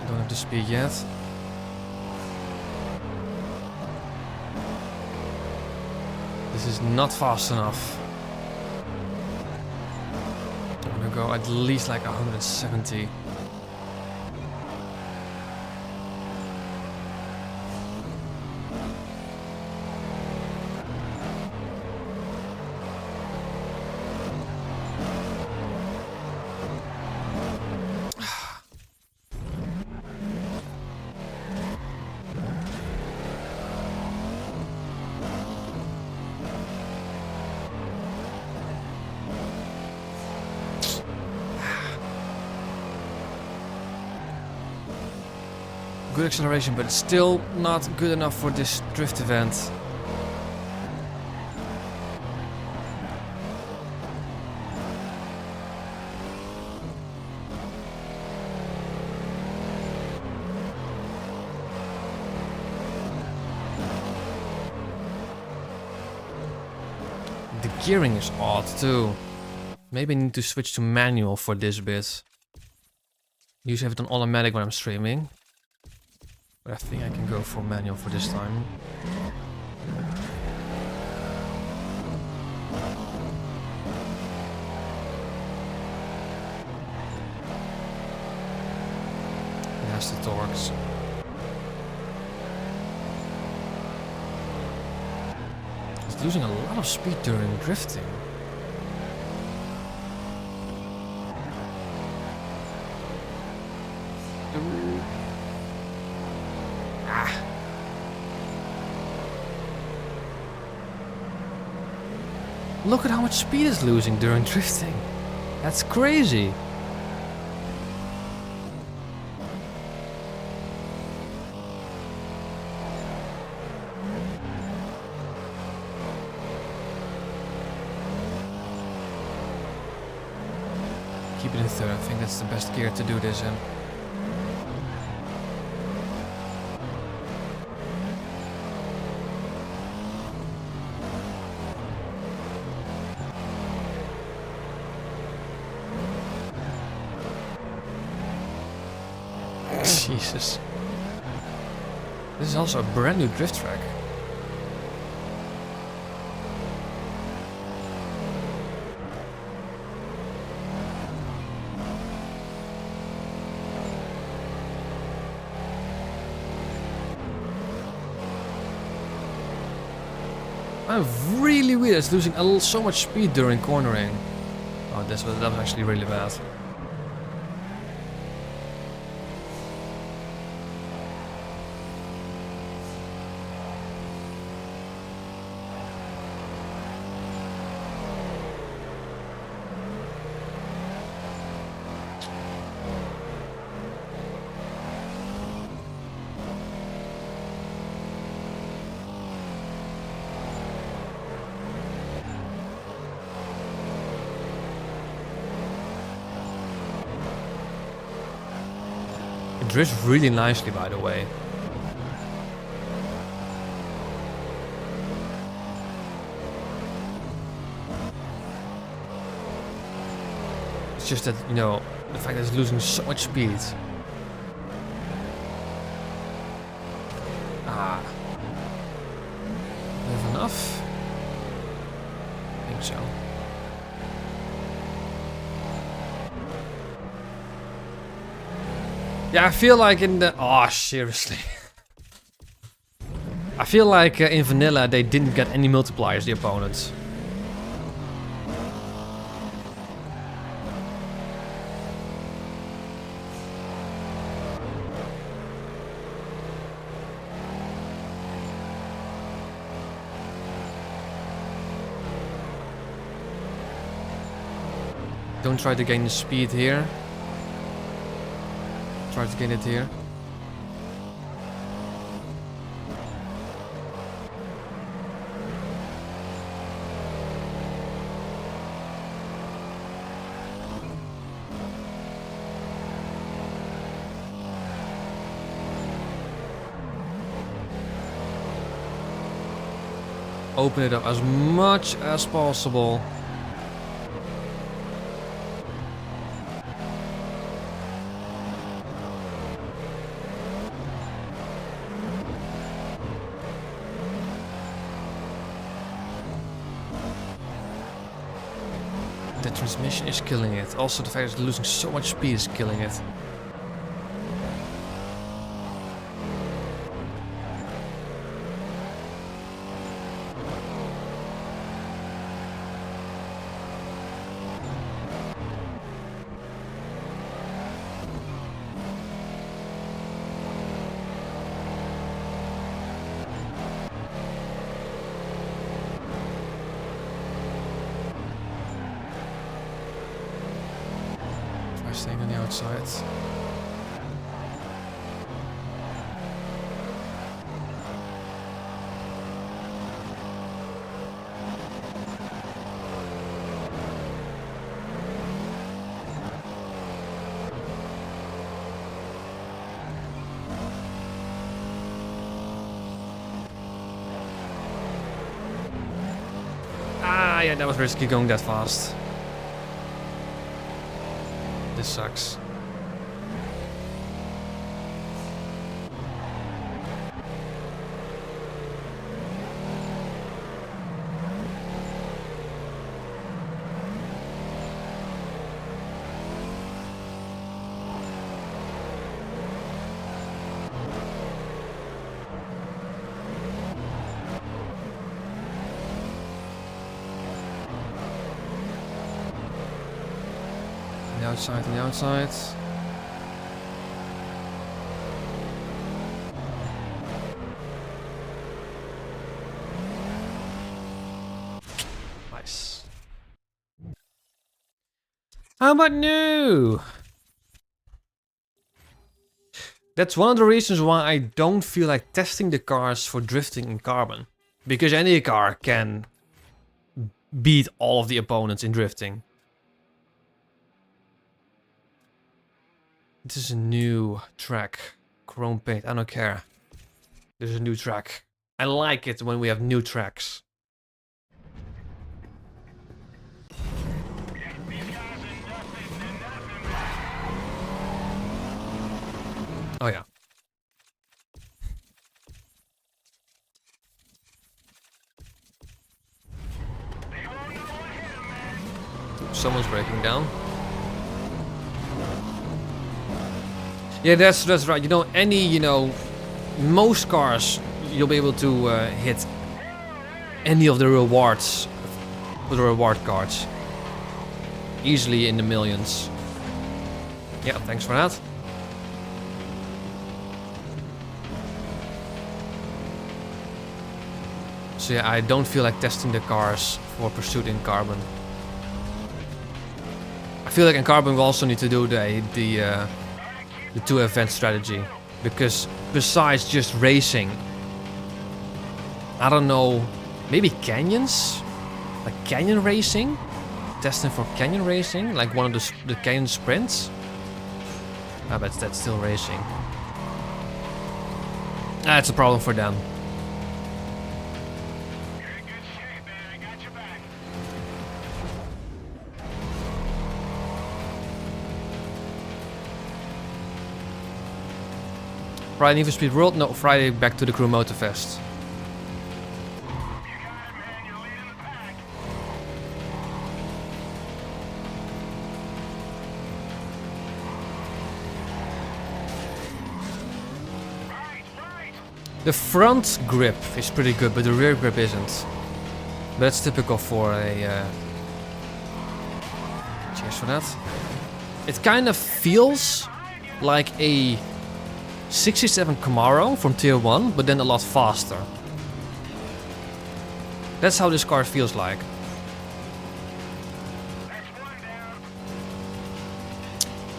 Don't have the speed yet. This is not fast enough. I'm gonna go at least like 170. good acceleration, but it's still not good enough for this drift event. The gearing is odd too. Maybe I need to switch to manual for this bit. Usually have it on automatic when I'm streaming. But I think I can go for manual for this time. It has the torques. It's losing a lot of speed during drifting. Look at how much speed it's losing during drifting. That's crazy. Keep it in third. I think that's the best gear to do this in. Jesus. This is also a brand new drift track. I'm really weird. It's losing so much speed during cornering. Oh, that was actually really bad. It drifts really nicely, by the way. It's just that, you know, the fact that it's losing so much speed. Ah. Do we have enough? I think so. Yeah, I feel like in the... Oh, seriously. I feel like in vanilla they didn't get any multipliers, the opponents. Don't try to gain the speed here. Try to gain it here. Open it up as much as possible. The transmission is killing it. Also the fact that it's losing so much speed is killing it. Staying on the outside. yeah, that was risky going that fast. This sucks. On the outside. Nice. How about new? That's one of the reasons why I don't feel like testing the cars for drifting in carbon. Because any car can beat all of the opponents in drifting. This is a new track. Chrome paint, I don't care. This is a new track. I like it when we have new tracks. Oh yeah. Someone's breaking down. Yeah, that's right. You know, most cars you'll be able to hit any of the rewards with the reward cards easily in the millions. Yeah, thanks for that. So yeah, I don't feel like testing the cars for pursuit in carbon. I feel like in carbon we also need to do the 2 event strategy, because besides just racing, I don't know, maybe canyons, like canyon racing, testing for canyon racing, like one of the canyon sprints. I bet that's still racing. That's a problem for them. Friday Need for Speed World? No, Friday back to the Crew Motorfest. The front grip is pretty good, but the rear grip isn't. But that's typical for a... Cheers for that. It kind of feels like a 67 Camaro from Tier 1, but then a lot faster. That's how this car feels like.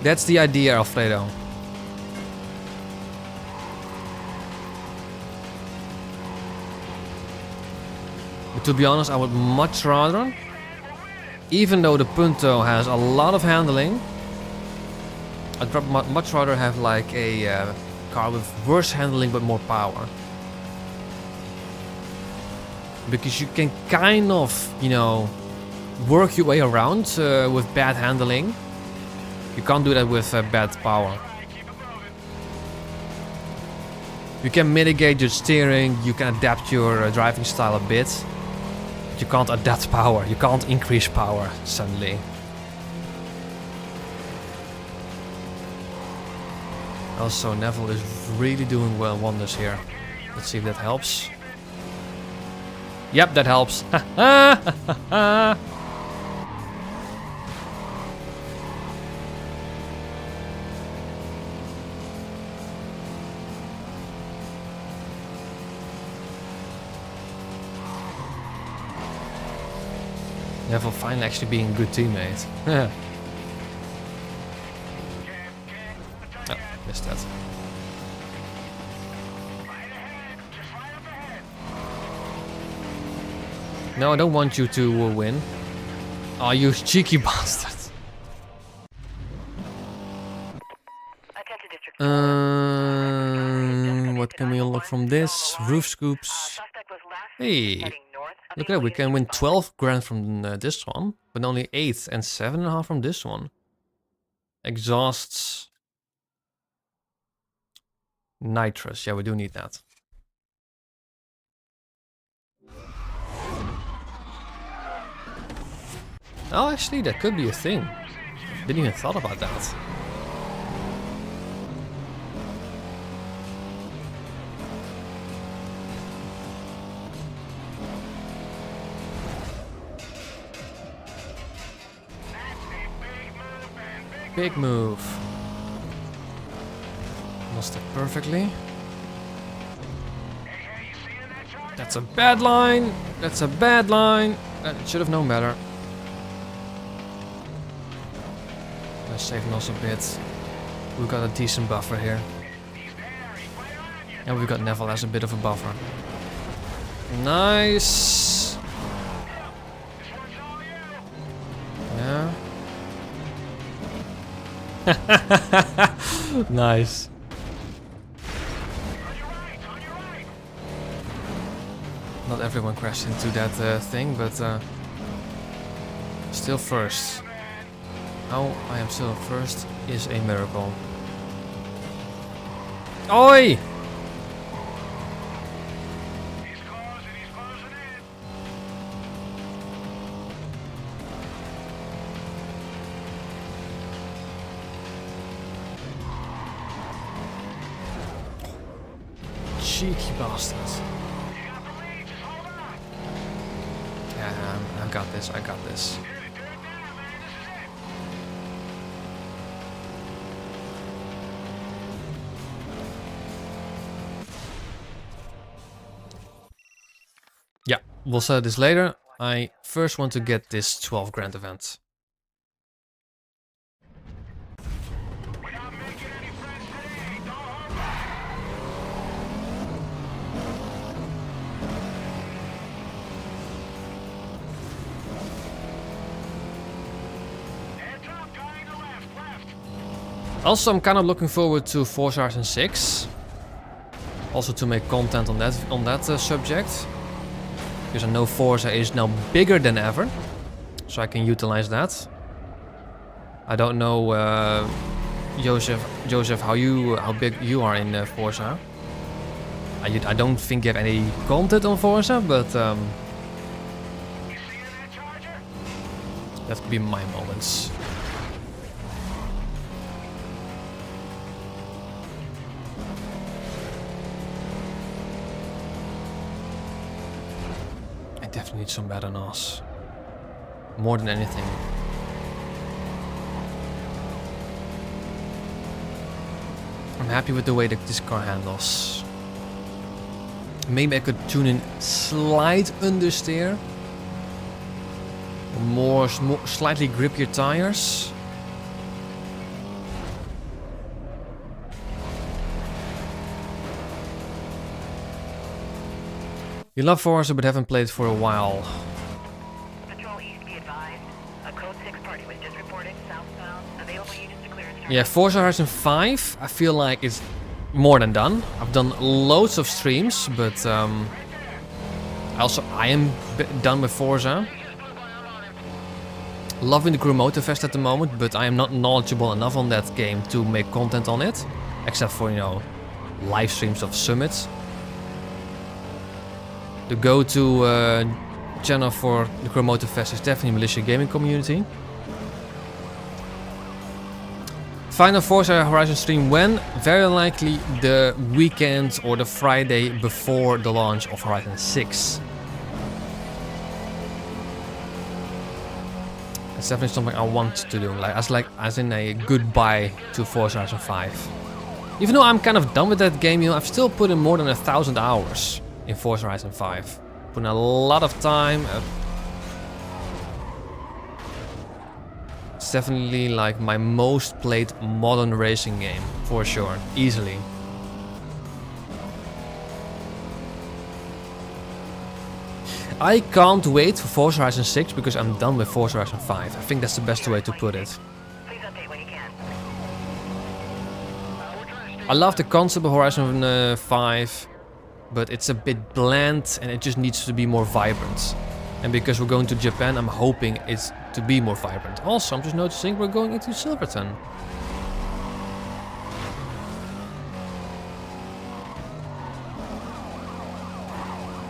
That's the idea, Alfredo. But to be honest, I would much rather, even though the Punto has a lot of handling, I'd much rather have like a car with worse handling but more power. Because you can kind of, you know, work your way around with bad handling. You can't do that with bad power. You can mitigate your steering, you can adapt your driving style a bit. But you can't adapt power, you can't increase power suddenly. Also, Neville is really doing well wonders here. Let's see if that helps. Yep, that helps. Neville finally actually being a good teammate. Oh, missed that. No, I don't want you to win. Oh, you cheeky bastard. What can we unlock from this? Roof scoops. Hey. Look at that, we can win 12 grand from this one, but only 8 and 7.5 from this one. Exhausts nitrous. Yeah, we do need that. Oh, actually, that could be a thing. Didn't even thought about that. Big move. Lost it perfectly. That's a bad line. That's a bad line. Should have known better. Let's save us a bit. We've got a decent buffer here. And we've got Neville as a bit of a buffer. Nice. Yeah. Nice. Not everyone crashed into that thing, but still first. How I am still first is a miracle. Oi! Cheeky bastards. Yeah, I got this, I got this. Yeah, we'll set this later. I first want to get this 12 grand event. Also, I'm kind of looking forward to Forza Horizon 6. Also to make content on that subject. Because I know Forza is now bigger than ever. So I can utilize that. I don't know, Joseph, how big you are in Forza. I don't think you have any content on Forza, but that could be my moments. I definitely need some better NOS. More than anything. I'm happy with the way that this car handles. Maybe I could tune in slight understeer. More slightly grippier tires. You love Forza but haven't played for a while. Patrol East, be advised. A code 6 party was just reported southbound. Available units to clear and Yeah, Forza Horizon 5, I feel like it's more than done. I've done loads of streams, but I am done with Forza. Loving the Crew Motorfest at the moment, but I am not knowledgeable enough on that game to make content on it. Except for, you know, live streams of summits. The go-to channel for the Crew Motorfest is definitely Militia Gaming Community. Final Forza Horizon stream when? Very likely the weekend or the Friday before the launch of Horizon 6. It's definitely something I want to do, as in a goodbye to Forza Horizon 5. Even though I'm kind of done with that game, you know, I've still put in more than 1,000 hours in Forza Horizon 5. Put in a lot of time. It's definitely like my most played modern racing game, for sure, easily. I can't wait for Forza Horizon 6 because I'm done with Forza Horizon 5. I think that's the best way to put it. please update when you can. I love the concept of Horizon 5, but it's a bit bland and it just needs to be more vibrant. And because we're going to Japan, I'm hoping it's to be more vibrant. Also, I'm just noticing we're going into Silverton.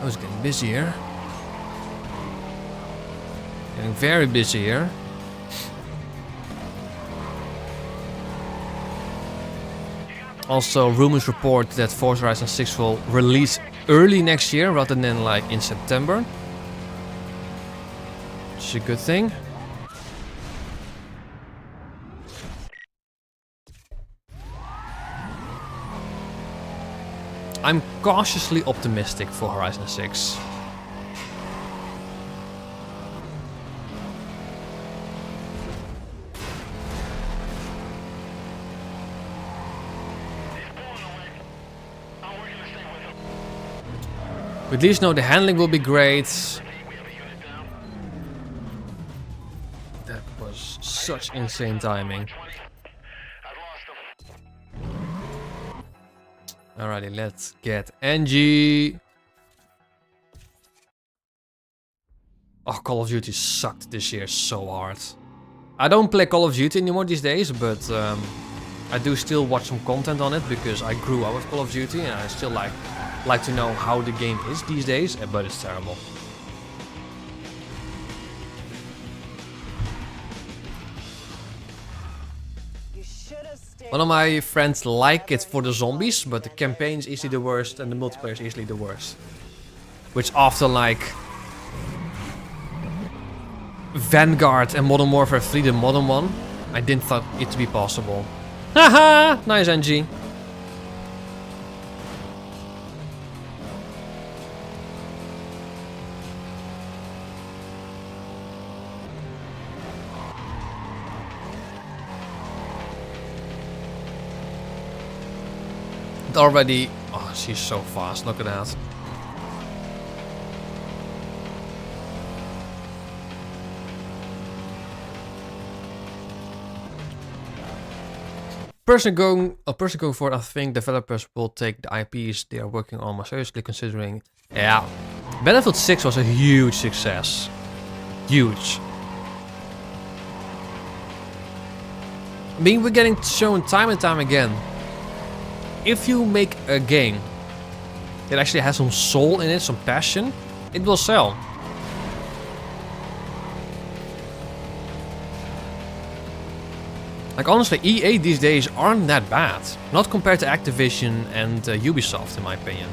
Oh, it's getting busy here. Getting very busy here. Also, rumors report that Forza Horizon 6 will release early next year rather than like in September. Which is a good thing. I'm cautiously optimistic for Horizon 6. We at least know the handling will be great. That was such insane timing. Alrighty, let's get NG. Oh, Call of Duty sucked this year so hard. I don't play Call of Duty anymore these days, but I do still watch some content on it because I grew up with Call of Duty and I still like to know how the game is these days, but it's terrible. One of my friends like it for the zombies, but the campaign is easily the worst and the multiplayer is easily the worst. Which after like Vanguard and Modern Warfare 3, the modern one, I didn't thought it to be possible. Haha! Nice NG. Already, oh, she's so fast, look at that. A person going forward, I think developers will take the IPs they are working on more seriously, considering, yeah, Battlefield 6 was a huge success. Huge. I mean, we're getting shown time and time again. If you make a game that actually has some soul in it, some passion, it will sell. Like honestly, EA these days aren't that bad. Not compared to Activision and Ubisoft in my opinion.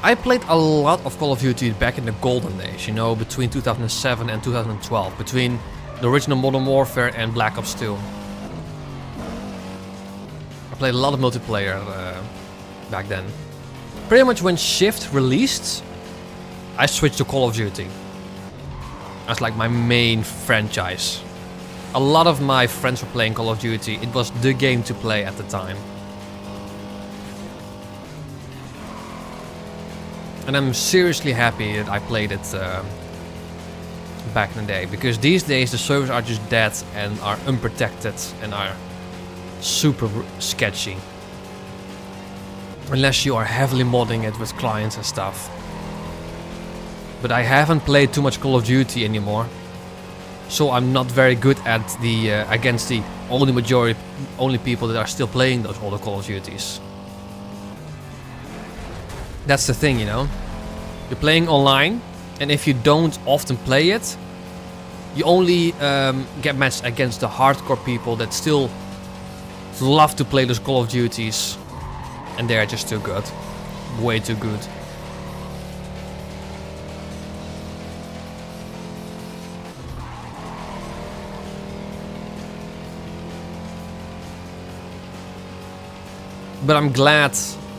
I played a lot of Call of Duty back in the golden days, you know, between 2007 and 2012. Between the original Modern Warfare and Black Ops 2. Played a lot of multiplayer back then. Pretty much when Shift released, I switched to Call of Duty. That's like my main franchise. A lot of my friends were playing Call of Duty. It was the game to play at the time. And I'm seriously happy that I played it back in the day. Because these days the servers are just dead and are unprotected and are super sketchy. Unless you are heavily modding it with clients and stuff. But I haven't played too much Call of Duty anymore. So I'm not very good at the against the only people that are still playing those older Call of Duties. That's the thing, you know. You're playing online, and if you don't often play it, you only get matched against the hardcore people that still love to play those Call of Duties, and they are just too good. Way too good. But I'm glad,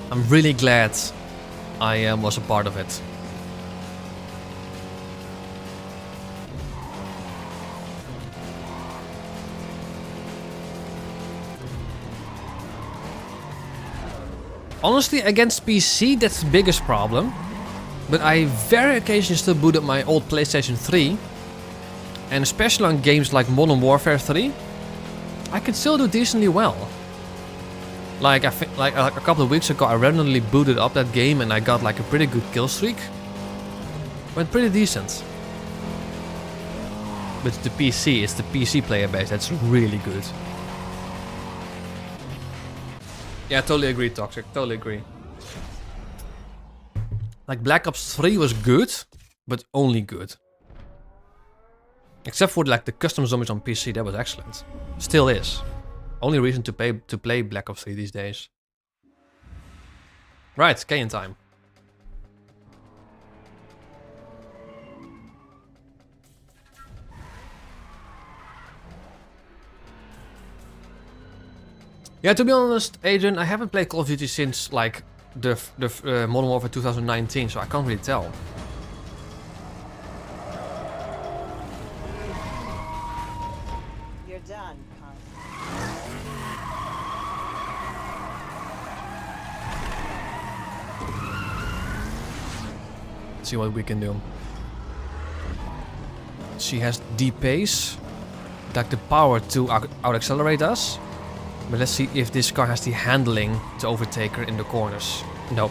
I'm really glad I was a part of it. Honestly, against PC, that's the biggest problem. But I very occasionally still boot up my old PlayStation 3. And especially on games like Modern Warfare 3, I can still do decently well. Like I think like a couple of weeks ago, I randomly booted up that game and I got like a pretty good kill streak. Went pretty decent. But the PC, it's the PC player base that's really good. Yeah, totally agree, Toxic. Totally agree. Like Black Ops 3 was good, but only good. Except for like the custom zombies on PC, that was excellent. Still is. Only reason to play Black Ops 3 these days. Right, K in time. Yeah, to be honest, Adrian, I haven't played Call of Duty since like the Modern Warfare 2019, so I can't really tell. You're done, Con. Let's see what we can do. She has deep pace, like the power to out-accelerate us. But let's see if this car has the handling to overtake her in the corners. No.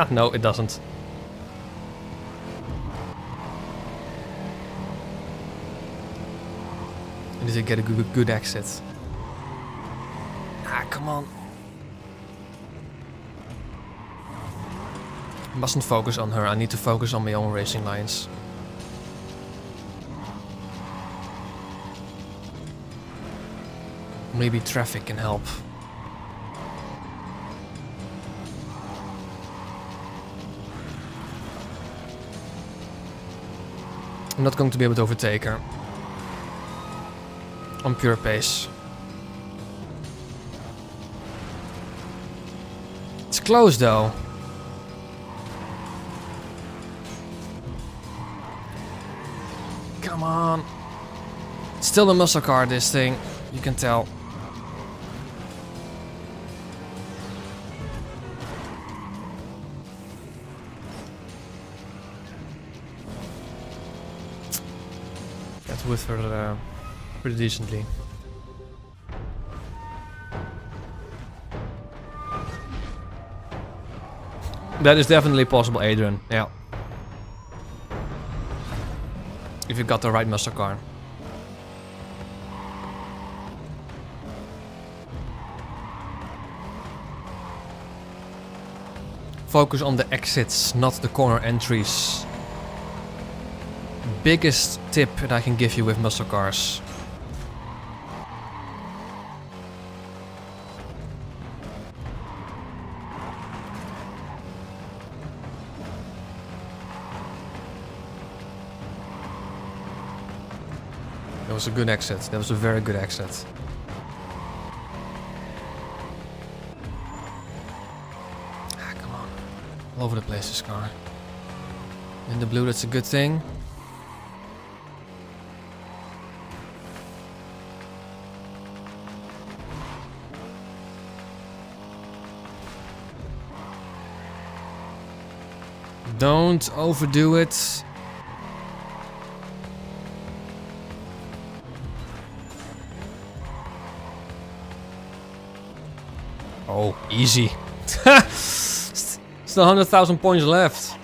No, it doesn't. I need to get a good exit. Ah, come on. Mustn't focus on her. I need to focus on my own racing lines. Maybe traffic can help. I'm not going to be able to overtake her. On pure pace. It's close though. Come on. It's still a muscle car, this thing. You can tell. Got with her pretty decently. That is definitely possible, Adrian. Yeah. If you got the right muscle car. Focus on the exits, not the corner entries. Biggest tip that I can give you with muscle cars. That was a good exit. That was a very good exit. Ah, come on. All over the place, this car. In the blue, that's a good thing. Don't overdo it. Oh, easy. Still 100,000 points left.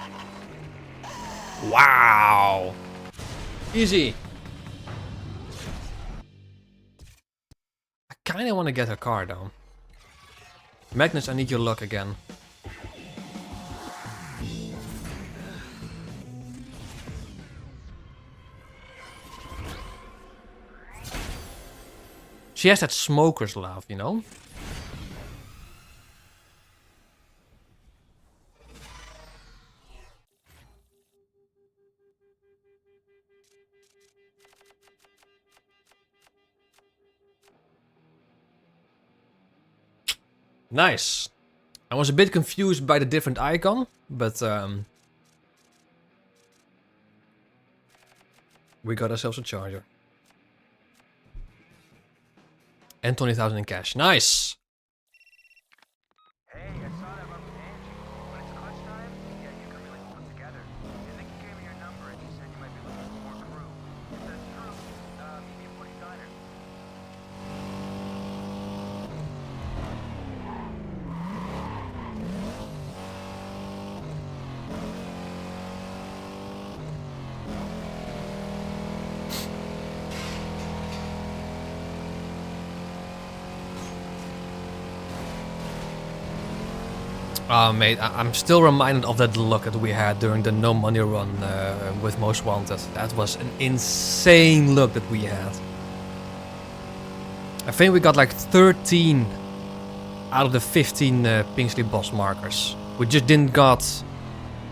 Wow. Easy. I kinda wanna get her car though. Magnus, I need your luck again. She has that smoker's laugh, you know? Nice. I was a bit confused by the different icon, but we got ourselves a charger. And 20,000 in cash. Nice! Hey, I saw that run with Angie. When it's crunch time, yeah, you can really hold it together. I think you gave me your number and you said you might be looking for more crew. If that's true, meet me at 40 Diner. Oh, mate, I'm still reminded of that look that we had during the no money run with Most Wanted. That was an insane look that we had. I think we got like 13 out of the 15 Pingsley boss markers. We just didn't got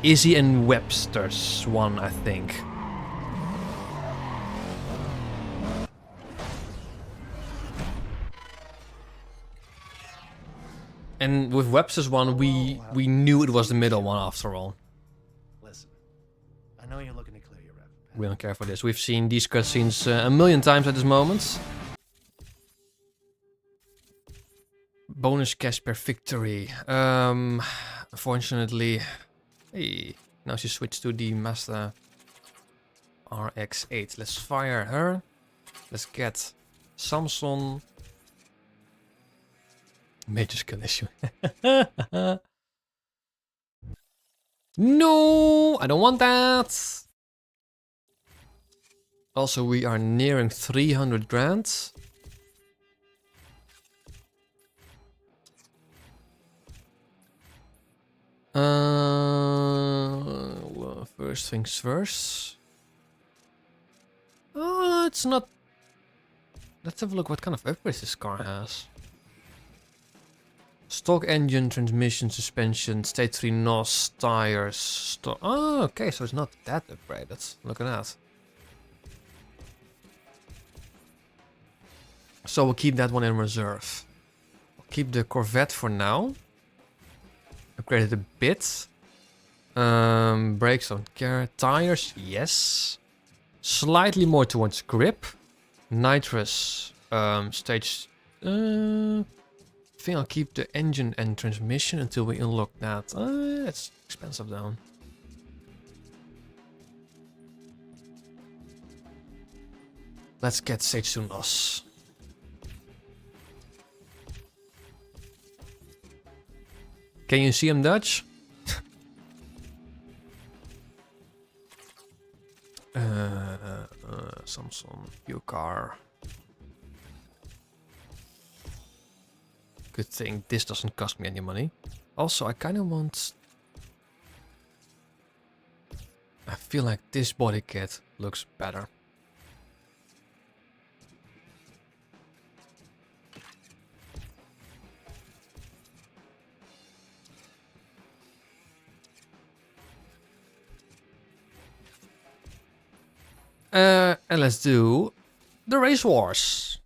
Izzy and Webster's one, I think. And with Webster's one, we knew it was the middle one after all. Listen, I know you're looking to clear your rep. We don't care for this. We've seen these cutscenes a million times at this moment. Bonus cash per victory. Unfortunately, hey, now she switched to the Mazda RX-8. Let's fire her. Let's get Samson. Major skill issue. No, I don't want that. Also, we are nearing 300 grand. Well, first things first. Oh, it's not. Let's have a look what kind of upgrades this car has. Stock engine, transmission, suspension, state 3 NOS, tires. Oh, okay, so it's not that upgraded. Look at that. So we'll keep that one in reserve. We'll keep the Corvette for now. Upgraded a bit. Brakes don't care. Tires, yes. Slightly more towards grip. Nitrous, stage. I think I'll keep the engine and transmission until we unlock that. It's expensive though. Let's get stage 2 NOS. Can you see him, Dutch? Samsung, your car. Good thing this doesn't cost me any money. Also, I kind of want... I feel like this body kit looks better. And let's do the race wars.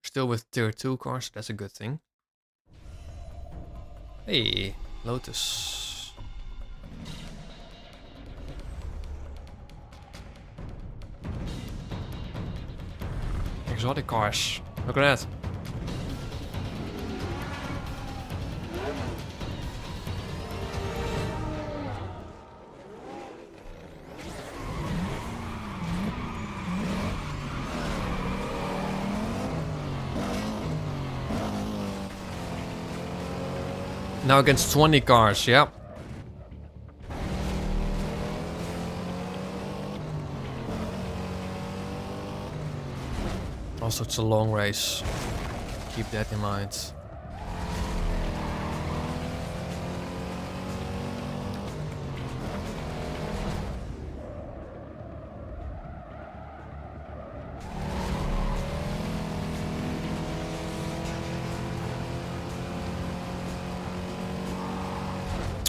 Still with tier 2 cars, that's a good thing. Hey, Lotus. Exotic cars, look at that. Now against 20 cars, yeah. Also, it's a long race. Keep that in mind.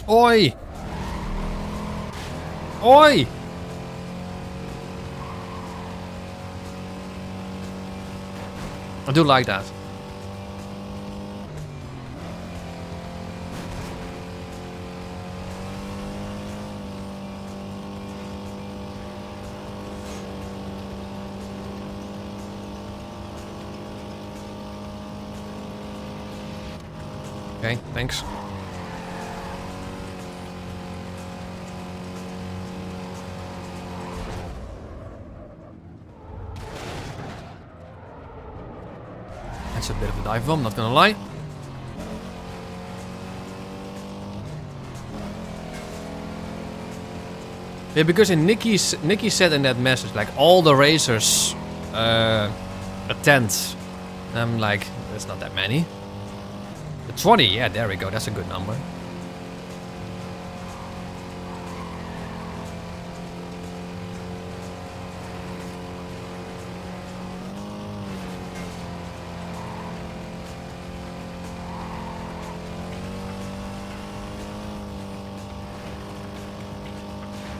Oi! Oi! I do like that. Okay, thanks. That's a bit of a dive bomb, not gonna lie. Yeah, because in Nikki said in that message, like all the racers attend. I'm like, that's not that many. 20, yeah, there we go. That's a good number.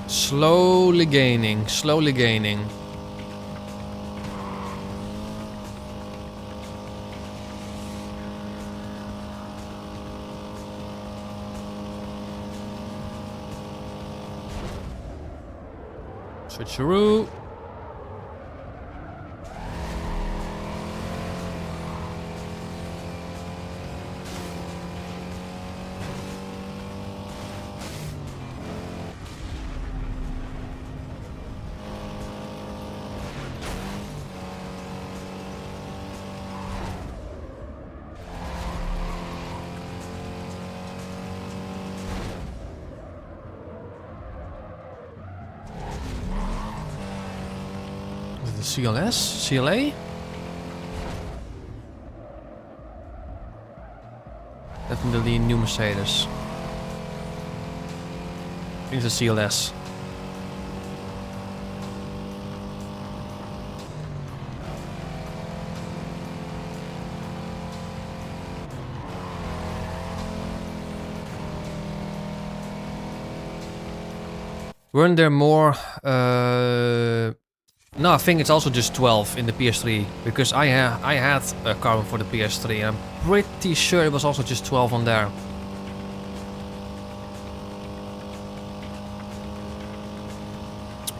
Slowly gaining, slowly gaining. Switcheroo. The CLS? CLA? Definitely new Mercedes. I think it's a CLS. Weren't there more? No, I think it's also just 12 in the PS3 because I had a carbon for the PS3 and I'm pretty sure it was also just 12 on there.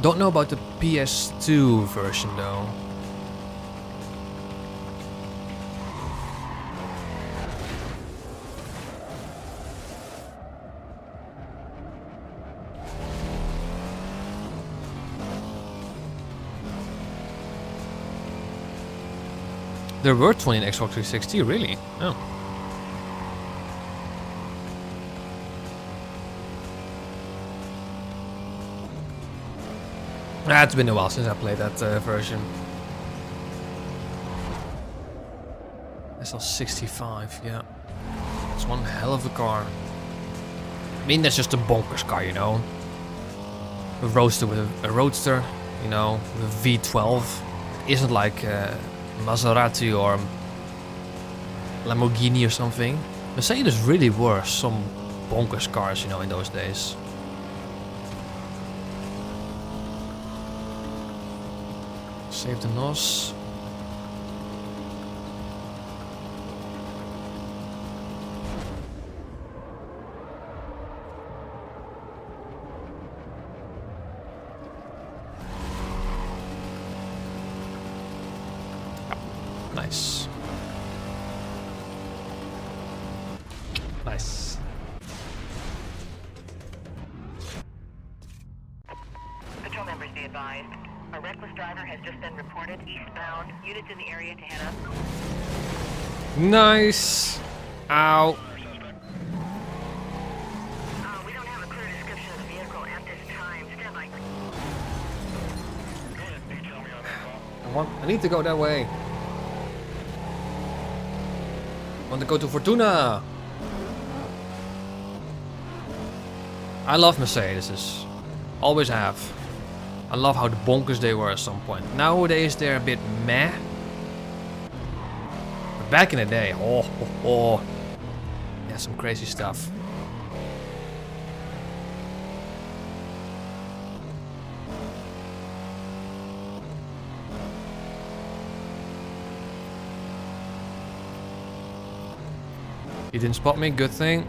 Don't know about the PS2 version though. There were 20 in Xbox 360, really? Oh. Ah, it's been a while since I played that version. SL65, yeah. It's one hell of a car. I mean, that's just a bonkers car, you know. A roadster with a roadster, you know, with a V12. It isn't like Maserati or Lamborghini or something. Mercedes really were some bonkers cars, you know, in those days. Save the NOS. Nice. Nice. Patrol members be advised. A reckless driver has just been reported eastbound. Units in the area to head up. Nice. Ow. We don't have a clear description of the vehicle at this time. Stand by. I need to go that way. I want to go to Fortuna. I love Mercedes. Always have. I love how the bonkers they were at some point. Nowadays they're a bit meh. But back in the day, oh. Yeah, some crazy stuff. You didn't spot me, good thing.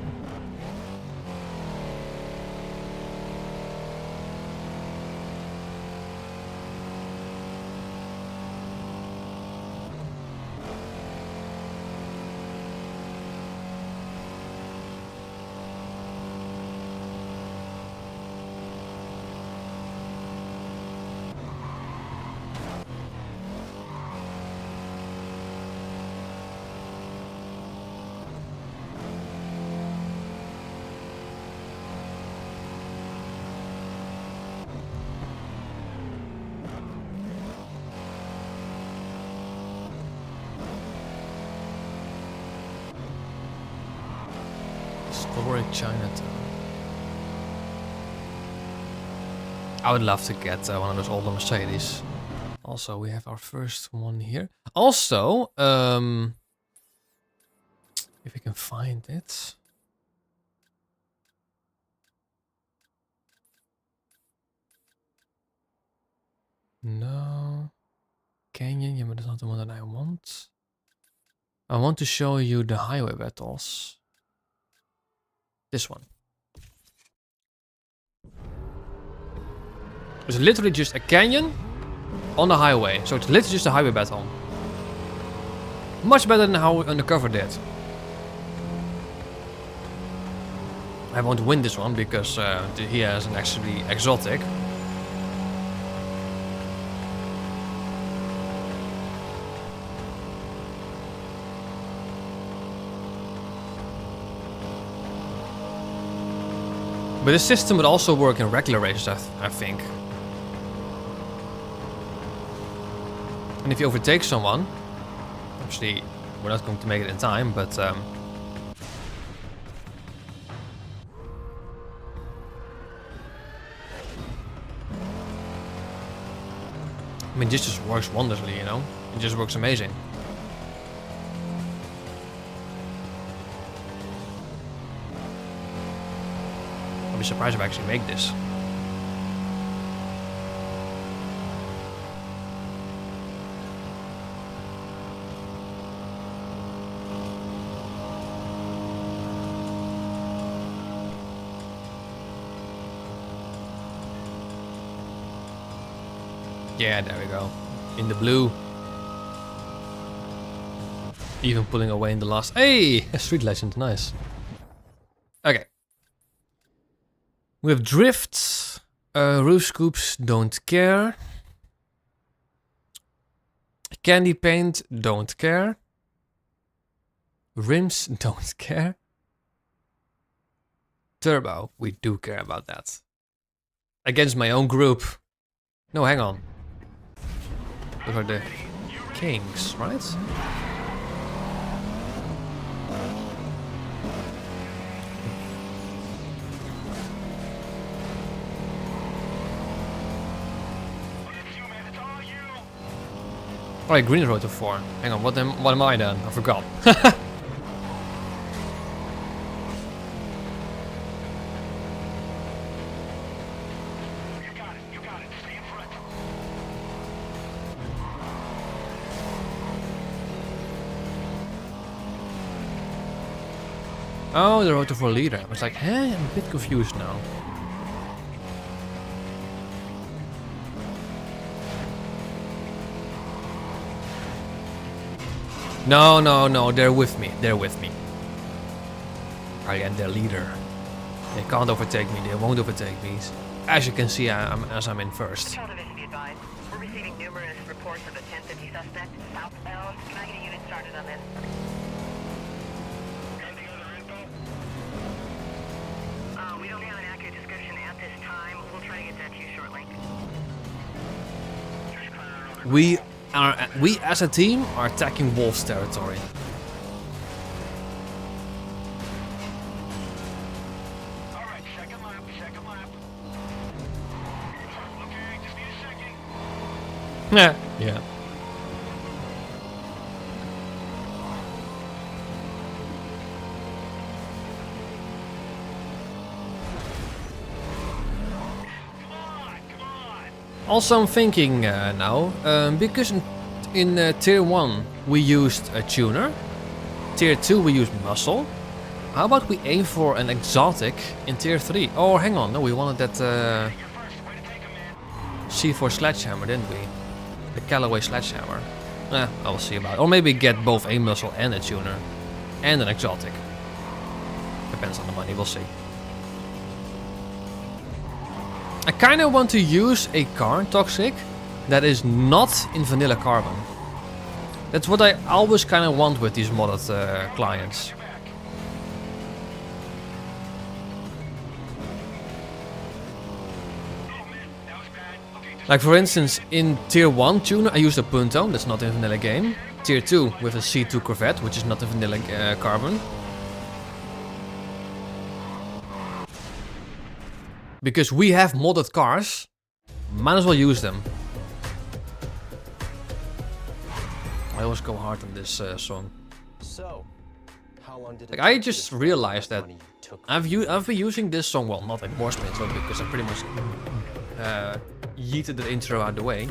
Historic Chinatown. I would love to get one of those older Mercedes. Also, we have our first one here. Also, if we can find it. No. Canyon, yeah, but that's not the one that I want. I want to show you the highway battles. This one. It's literally just a canyon on the highway. So it's literally just a highway battle. Much better than how Undercover did. I won't win this one because he has an actually exotic. But the system would also work in regular races, I think. And if you overtake someone, obviously we're not going to make it in time, but I mean, this just works wonderfully, you know? It just works amazing. I'll be surprised if I actually make this. Yeah, there we go. In the blue. Even pulling away in the last... Hey! A street legend, nice. Okay. We have drifts. Roof scoops, don't care. Candy paint, don't care. Rims, don't care. Turbo, we do care about that. Against my own group. No, hang on. Those are the kings, right? Oh, yeah, green road to 4. Hang on, what am I then? I forgot. Oh, the road to 4 leader. I was like, hey, I'm a bit confused now. No, they're with me. They're with me. I am their leader. They can't overtake me. They won't overtake me. As you can see, I'm in first. Patrol division be advised. We're receiving numerous reports of a 1050 suspect southbound. Can I get a unit started on this? We don't have an accurate description at this time. We'll try to get that to you shortly. We as a team are attacking Wolf's territory. Alright, second lap. Okay, just need a second. Yeah. Come on! Also, I'm thinking now, because in Tier 1 we used a tuner, Tier 2 we used muscle. How about we aim for an exotic in Tier 3? Oh, hang on, no, we wanted that C4 sledgehammer, didn't we? The Callaway sledgehammer. I will see about it. Or maybe get both a muscle and a tuner. And an exotic. Depends on the money, we'll see. I kind of want to use a car, Toxic, that is not in vanilla carbon. That's what I always kind of want with these modded clients. Like for instance, in Tier 1 tuner I used a Punto, that's not in vanilla game. Tier 2 with a C2 Corvette, which is not in vanilla carbon. Because we have modded cars, might as well use them. I always go hard on this song. So, how long did it Like, I take you just to realized spend that all money you took I've been using this song, well, not anymore, Spencer, because I pretty much yeeted the intro out of the way.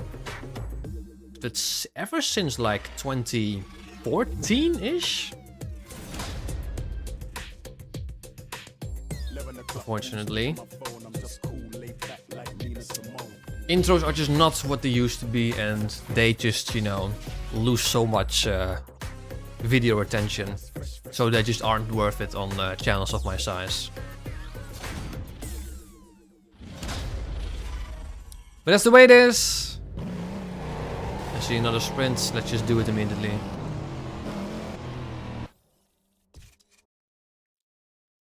But ever since like 2014-ish? Unfortunately. Intros are just not what they used to be, and they just, you know, lose so much video attention. So they just aren't worth it on channels of my size. But that's the way it is. I see another sprint, let's just do it immediately.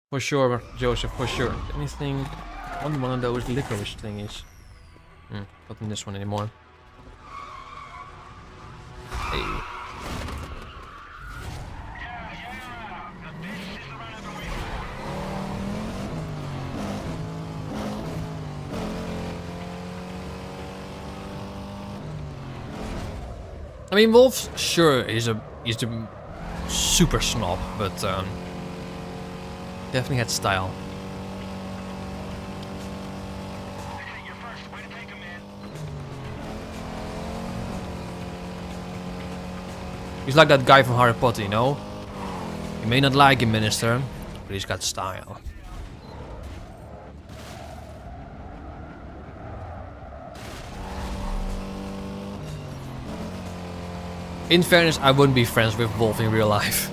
For sure, Joseph, for sure. Anything on one of those licorice thingies? Not in this one anymore. Hey. I mean, Wolf, sure, he's a super snob, but definitely had style. He's like that guy from Harry Potter, you know? You may not like him, Minister, but he's got style. In fairness, I wouldn't be friends with Wolf in real life.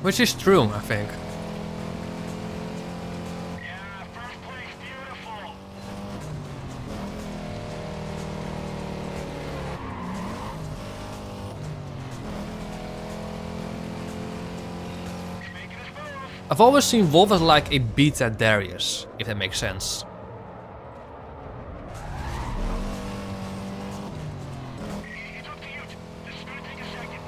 Which is true, I think. Yeah, first place, beautiful. I've always seen Wolf as like a beta Darius, if that makes sense. It's up to you. This is gonna take a second.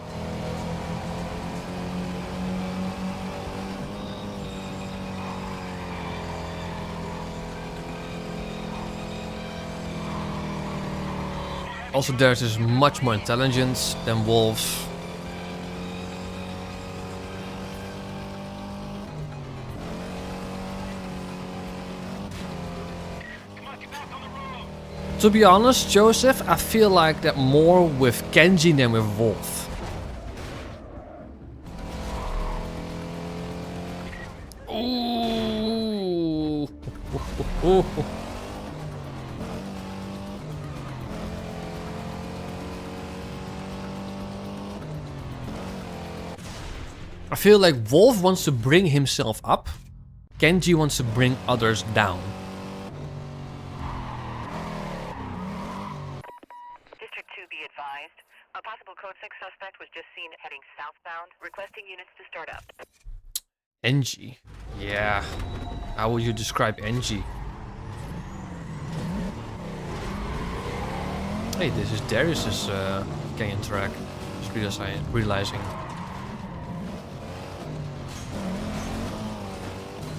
Also, Darius is much more intelligent than Wolf. To be honest, Joseph, I feel like that more with Kenji than with Wolf. Ooh. I feel like Wolf wants to bring himself up, Kenji wants to bring others down. District 2 be advised. A possible Code 6 suspect was just seen heading southbound, requesting units to start up. NG. Yeah. How would you describe NG? Hey, this is Darius's canyon track. Just realizing.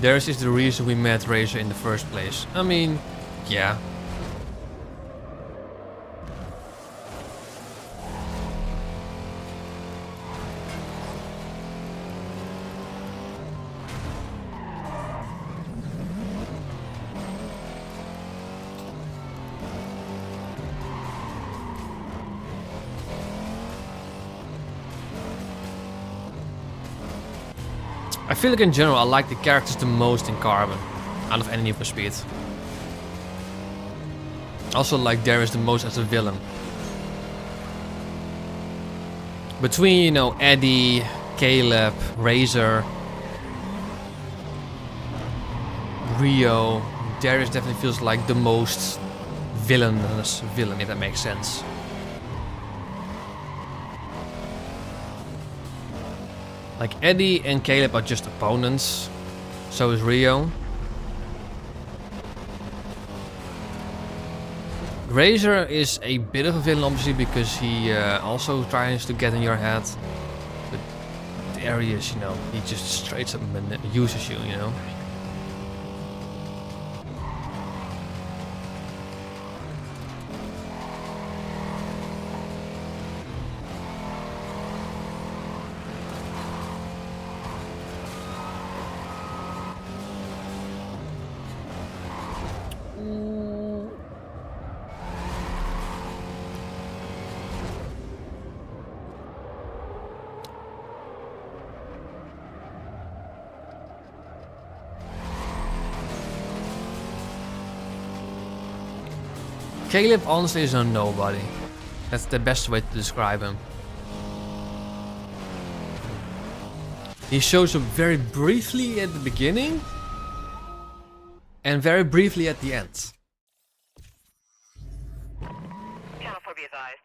Darius is the reason we met Razor in the first place. I mean, yeah. I feel like in general I like the characters the most in Carbon, out of any Need for Speed. Also like Darius the most as a villain. Between, you know, Eddie, Caleb, Razor. Rio, Darius definitely feels like the most villainous villain, if that makes sense. Like Eddie and Caleb are just opponents. So is Rio. Razor is a bit of a villain, obviously, because he also tries to get in your head. But Darius, you know, he just straight up uses you, you know. Caleb honestly is a nobody. That's the best way to describe him. He shows up very briefly at the beginning and very briefly at the end. Channel 4 be advised.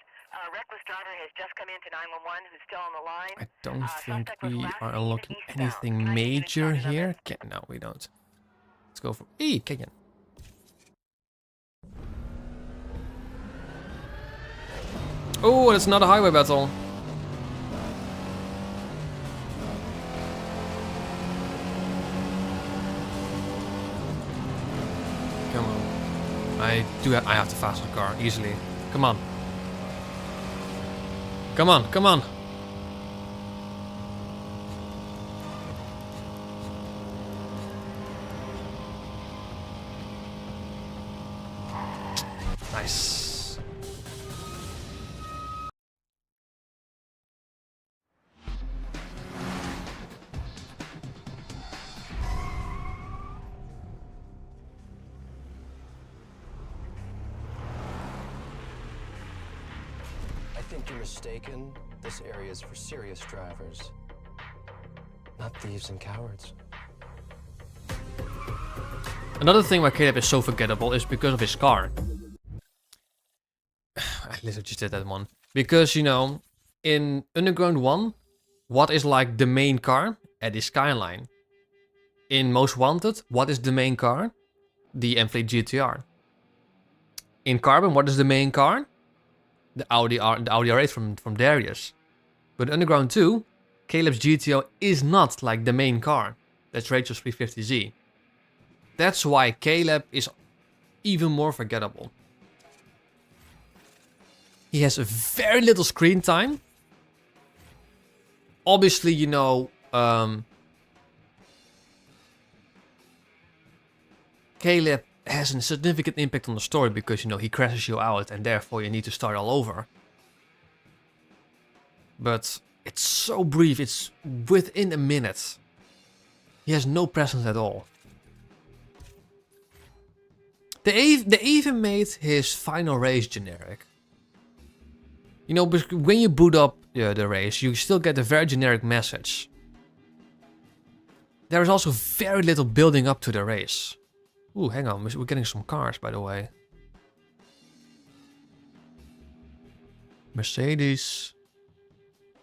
Reckless driver has just come into 911 who's still on the line. I don't think Suspect was we last are seen unlocking eastbound. anything Can I get unit major charges on here. this? No, we don't. Let's go for Kenyan. Oh, it's not a highway battle. Come on. I have the faster car easily. Come on. Come on, come on. Nice. I think you're mistaken. This area is for serious drivers, not thieves and cowards. Another thing why Caleb is so forgettable is because of his car. I literally just did that one. Because, you know, in Underground 1, what is like the main car? Eddie Skyline. In Most Wanted, what is the main car? The M-Fleet GTR. In Carbon, what is the main car? The Audi R8 from Darius. But Underground 2, Caleb's GTO is not like the main car. That's Rachel's 350Z. That's why Caleb is even more forgettable. He has very little screen time. Obviously, you know, Caleb has a significant impact on the story because, you know, he crashes you out and therefore you need to start all over. But it's so brief, it's within a minute. He has no presence at all. They even made his final race generic. You know, when you boot up the race, you still get a very generic message. There is also very little building up to the race. Ooh, hang on, we're getting some cars, by the way. Mercedes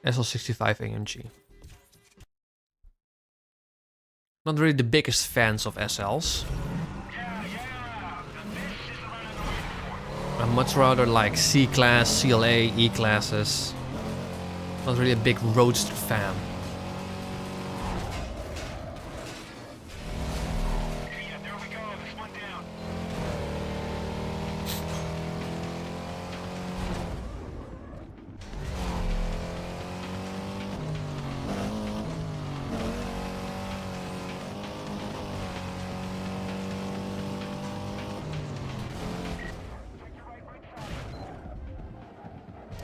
SL65 AMG. Not really the biggest fans of SLs. I much rather like C-Class, CLA, E-Classes. Not really a big roadster fan.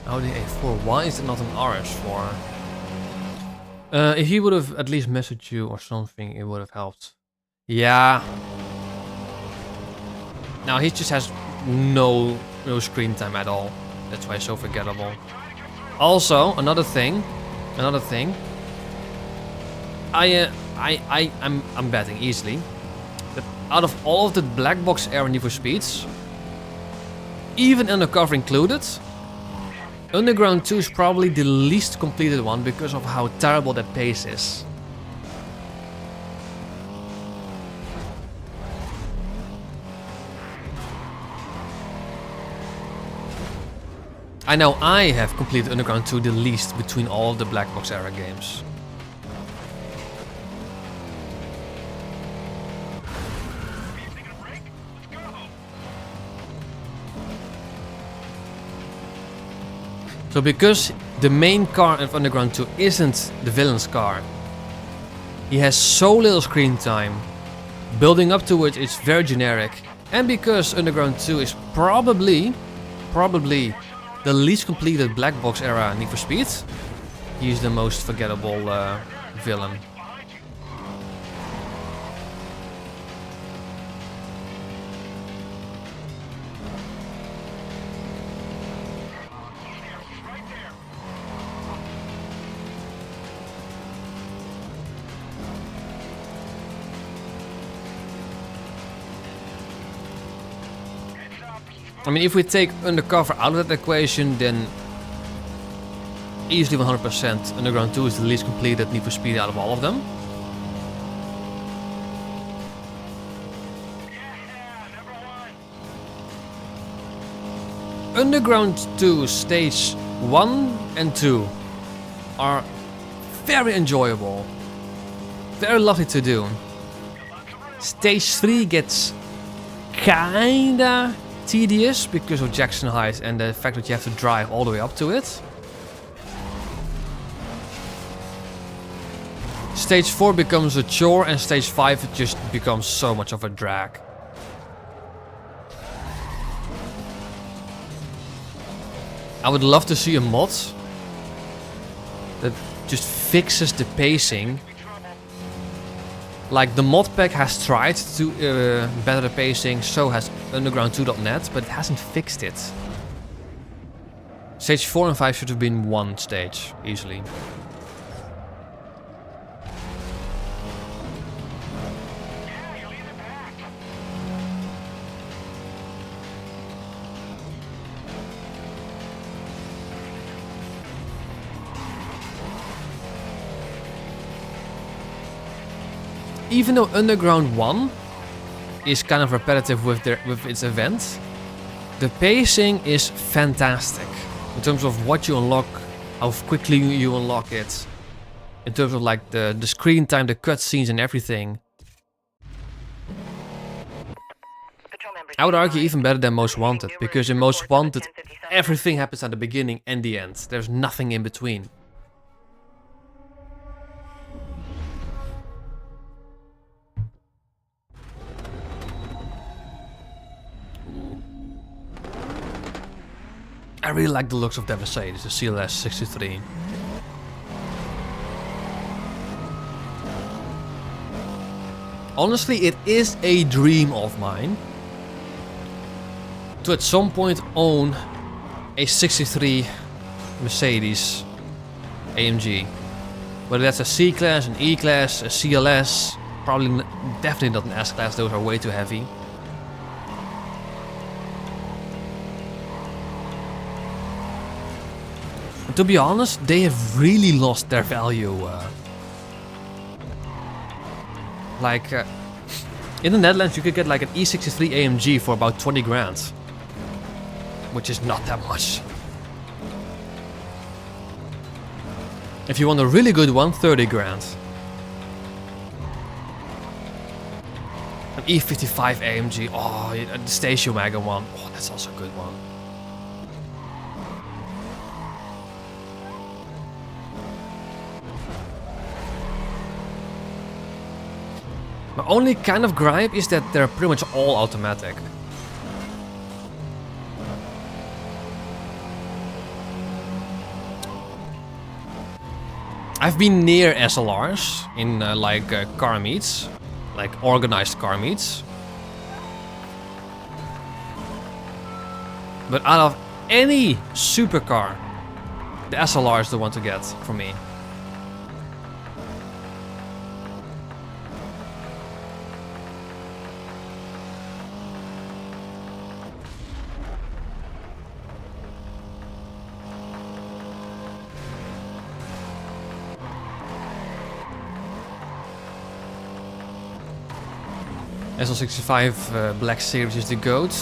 Audi A4, why is it not an RS4? If he would have at least messaged you or something, it would have helped. Yeah. Now he just has no screen time at all. That's why he's so forgettable. Also, another thing. I'm betting easily that out of all of the black box era Need for Speeds, even Undercover included, Underground 2 is probably the least completed one because of how terrible that pace is. I know I have completed Underground 2 the least between all of the black box era games. So because the main car of Underground 2 isn't the villain's car, he has so little screen time, building up to it it's very generic, and because Underground 2 is probably the least completed black box era Need for Speed, he's the most forgettable villain. I mean, if we take Undercover out of that equation, then easily 100% Underground 2 is the least completed Need for Speed out of all of them. Underground 2 Stage 1 and 2 are very enjoyable, very lovely to do. Stage 3 gets kinda tedious because of Jackson Heights and the fact that you have to drive all the way up to it. Stage 4 becomes a chore and Stage 5 just becomes so much of a drag. I would love to see a mod that just fixes the pacing. Like the mod pack has tried to better the pacing, so has Underground2.net, but it hasn't fixed it. Stage 4 and 5 should have been one stage, easily. Even though Underground 1 is kind of repetitive with its event, the pacing is fantastic in terms of what you unlock, how quickly you unlock it, in terms of like the screen time, the cutscenes and everything. I would argue even better than Most Wanted, because in Most Wanted everything happens at the beginning and the end. There's nothing in between. I really like the looks of that Mercedes, the CLS 63. Honestly, it is a dream of mine to at some point own a 63 Mercedes AMG. Whether that's a C-Class, an E-Class, a CLS, probably definitely not an S-Class, those are way too heavy. To be honest, they have really lost their value. In the Netherlands you could get like an E63 AMG for about 20 grand. Which is not that much. If you want a really good one, 30 grand. An E55 AMG, oh, the station wagon one, oh, that's also a good one. My only kind of gripe is that they're pretty much all automatic. I've been near SLRs in car meets, like organized car meets. But out of any supercar, the SLR is the one to get for me. SL65 Black Series is the GOAT.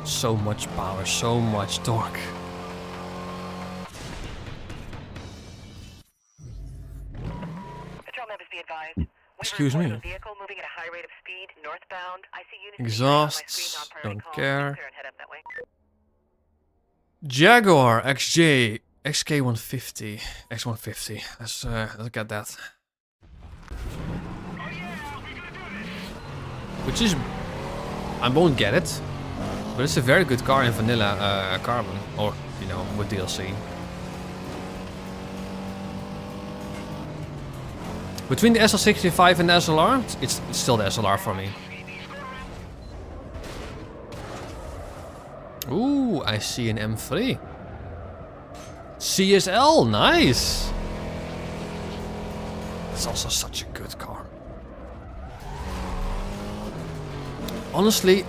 So much power, so much torque. Patrol members be advised. We Excuse report me. a vehicle moving at a high rate of speed northbound. I see units Exhausts, on my screen, non-priority don't calls. care. Clear and head up that way. Jaguar XJ XK150 X150. Let's get that. Which is, I won't get it, but it's a very good car in vanilla carbon, or you know, with DLC. Between the SL65 and the SLR, it's still the SLR for me. Ooh, I see an M3. CSL, nice! It's also such a good car. Honestly,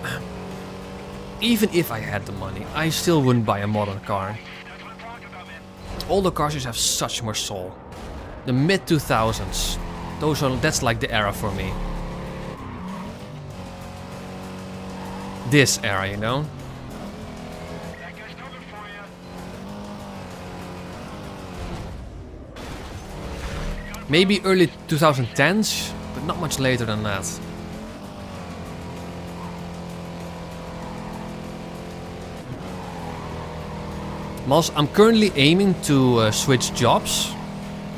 even if I had the money, I still wouldn't buy a modern car. All the cars just have such more soul. The mid-2000s, that's like the era for me. This era, you know? Maybe early 2010s, but not much later than that. I'm currently aiming to switch jobs,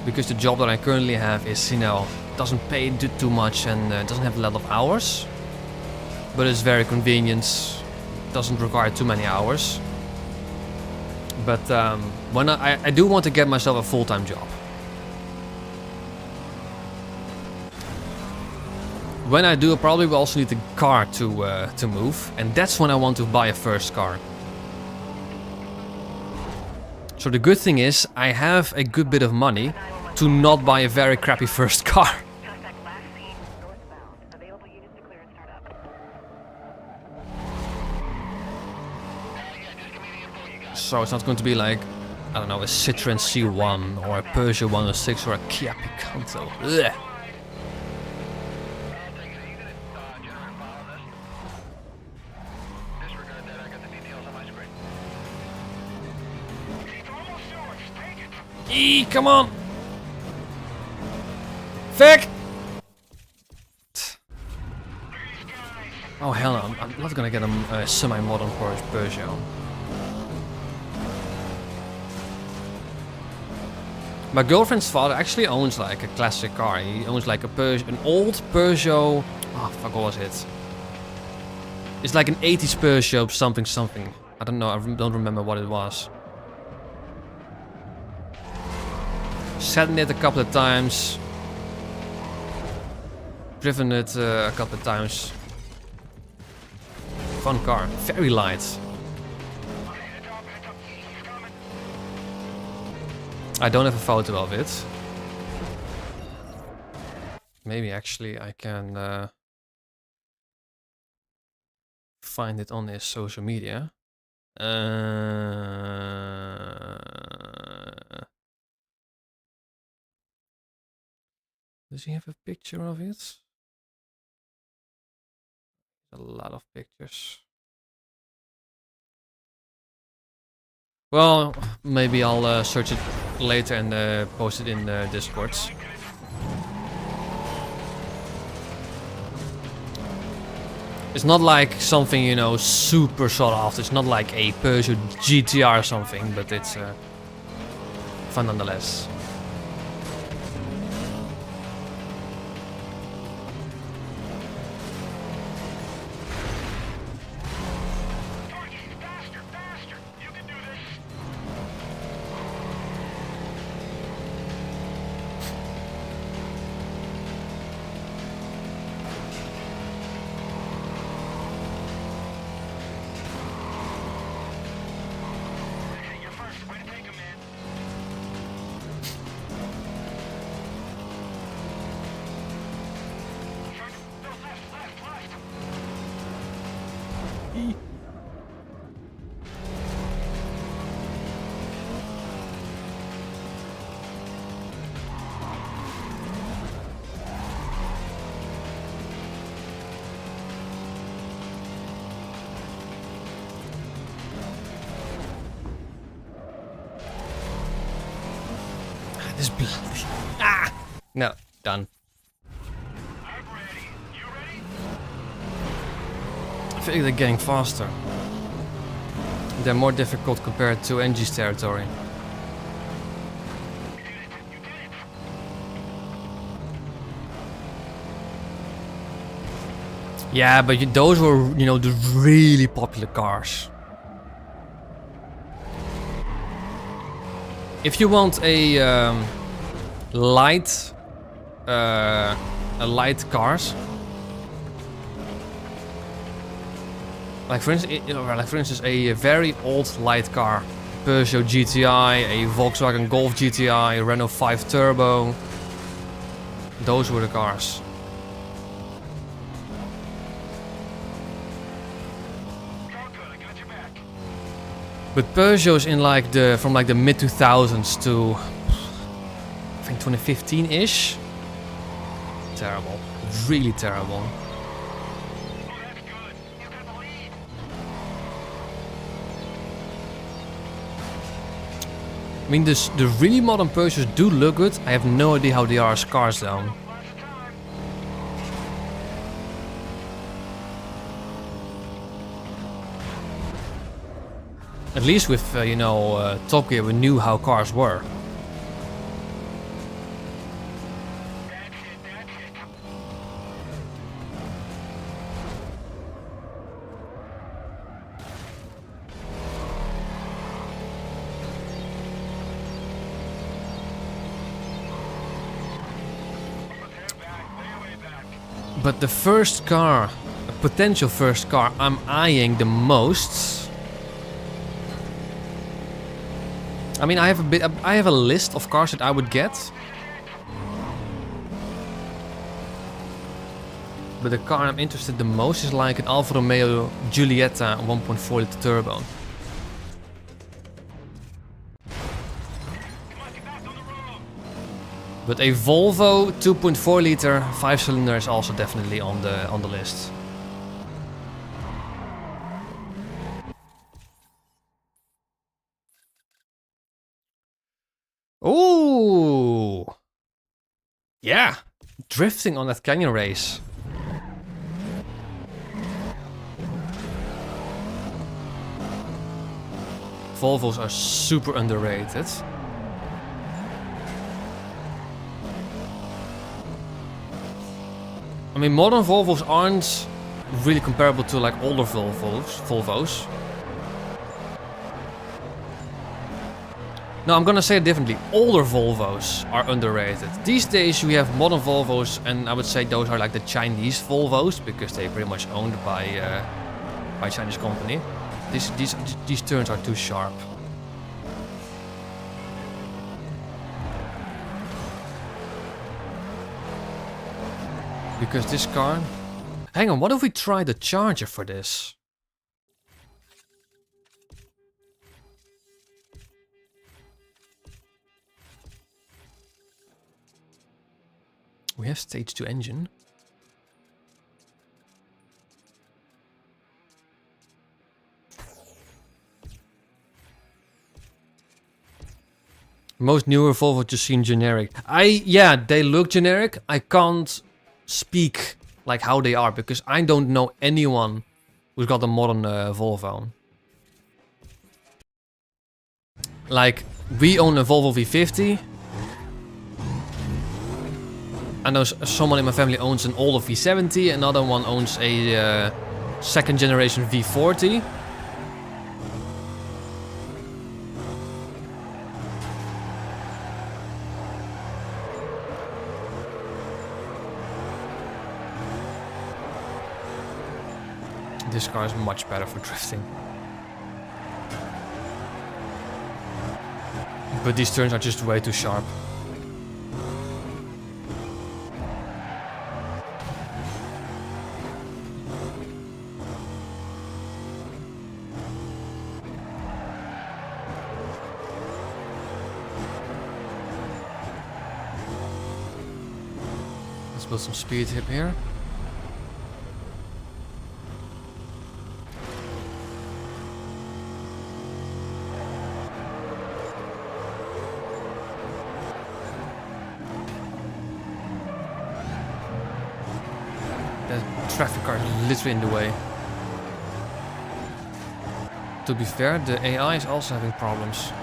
because the job that I currently have is, you know, doesn't pay too much and doesn't have a lot of hours, but it's very convenient, doesn't require too many hours. But when I do want to get myself a full-time job. When I do, I probably will also need a car to move, and that's when I want to buy a first car. So the good thing is, I have a good bit of money to not buy a very crappy first car. Suspect last seen northbound. Available units to clear and start up. So it's not going to be like, I don't know, a Citroen C1 or a Peugeot 106 or a Kia Picanto. Ugh. Come on! Vic! Oh hell no, I'm not gonna get a semi-modern Peugeot. My girlfriend's father actually owns like a classic car. He owns like an old Peugeot. Oh fuck, what was it? It's like an 80s Peugeot something. I don't know, I don't remember what it was. Sat in it a couple of times. Driven it a couple of times. Fun car, very light. I don't have a photo of it. Maybe actually I can find it on his social media. Does he have a picture of it? A lot of pictures. Well, maybe I'll search it later and post it in Discord. It's not like something, you know, super sought after. It's not like a Peugeot GTR or something, but it's fun nonetheless. This bloody... Ah! No, done. I'm ready. You ready? I feel like they're getting faster. They're more difficult compared to NG's territory. Yeah, but those were, you know, the really popular cars. If you want a light cars, like for instance, a very old light car, Peugeot GTI, a Volkswagen Golf GTI, a Renault 5 Turbo. Those were the cars. But Peugeot's in like from the mid 2000s to I think 2015-ish. Terrible, really terrible. I mean, the really modern Peugeots do look good. I have no idea how they are as cars though. At least with, you know, Top Gear, we knew how cars were. But the first car, a potential first car I'm eyeing the most... I mean, I have a list of cars that I would get. But the car I'm interested the most is like an Alfa Romeo Giulietta 1.4 liter turbo. But a Volvo 2.4 liter 5-cylinder is also definitely on the list. Ooh! Yeah! Drifting on that canyon race. Volvos are super underrated. I mean, modern Volvos aren't really comparable to like older Volvos. No, I'm gonna say it differently. Older Volvos are underrated. These days we have modern Volvos, and I would say those are like the Chinese Volvos because they're pretty much owned by a Chinese company. These turns are too sharp. Because this car... Hang on, what if we try the Charger for this? We have stage 2 engine. Most newer Volvo just seem generic. Yeah, they look generic. I can't speak like how they are because I don't know anyone who's got a modern Volvo. Like, we own a Volvo V50. I know someone in my family owns an older V70, another one owns a second generation V40. This car is much better for drifting. But these turns are just way too sharp. Let's build some speed here. traffic car is literally in the way. To be fair, the AI is also having problems.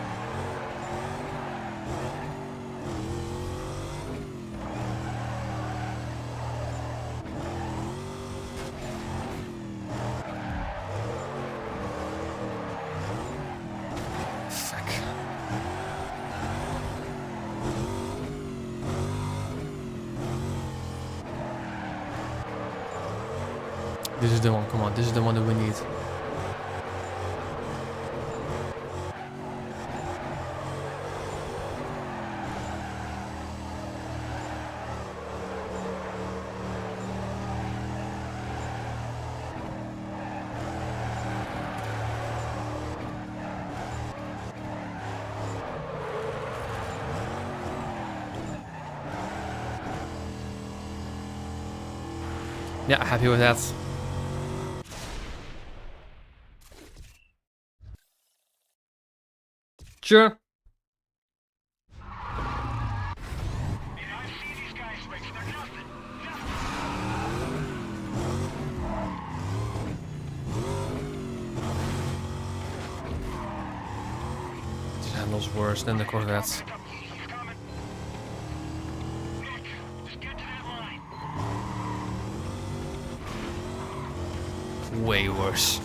Fuck. This is the one, come on, this is the one that we need. Yeah, happy with that. Sure. This handles worse than the Corvette. Way worse.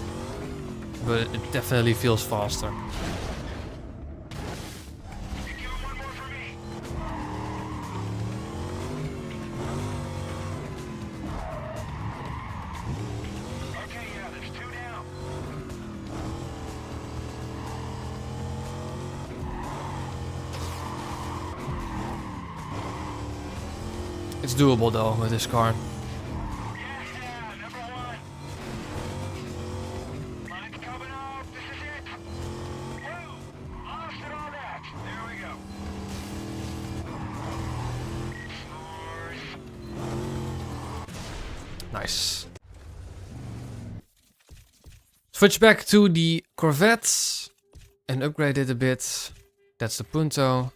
But it definitely feels faster. It's doable though with this car. Nice. Switch back to the Corvette and upgrade it a bit. That's the Punto.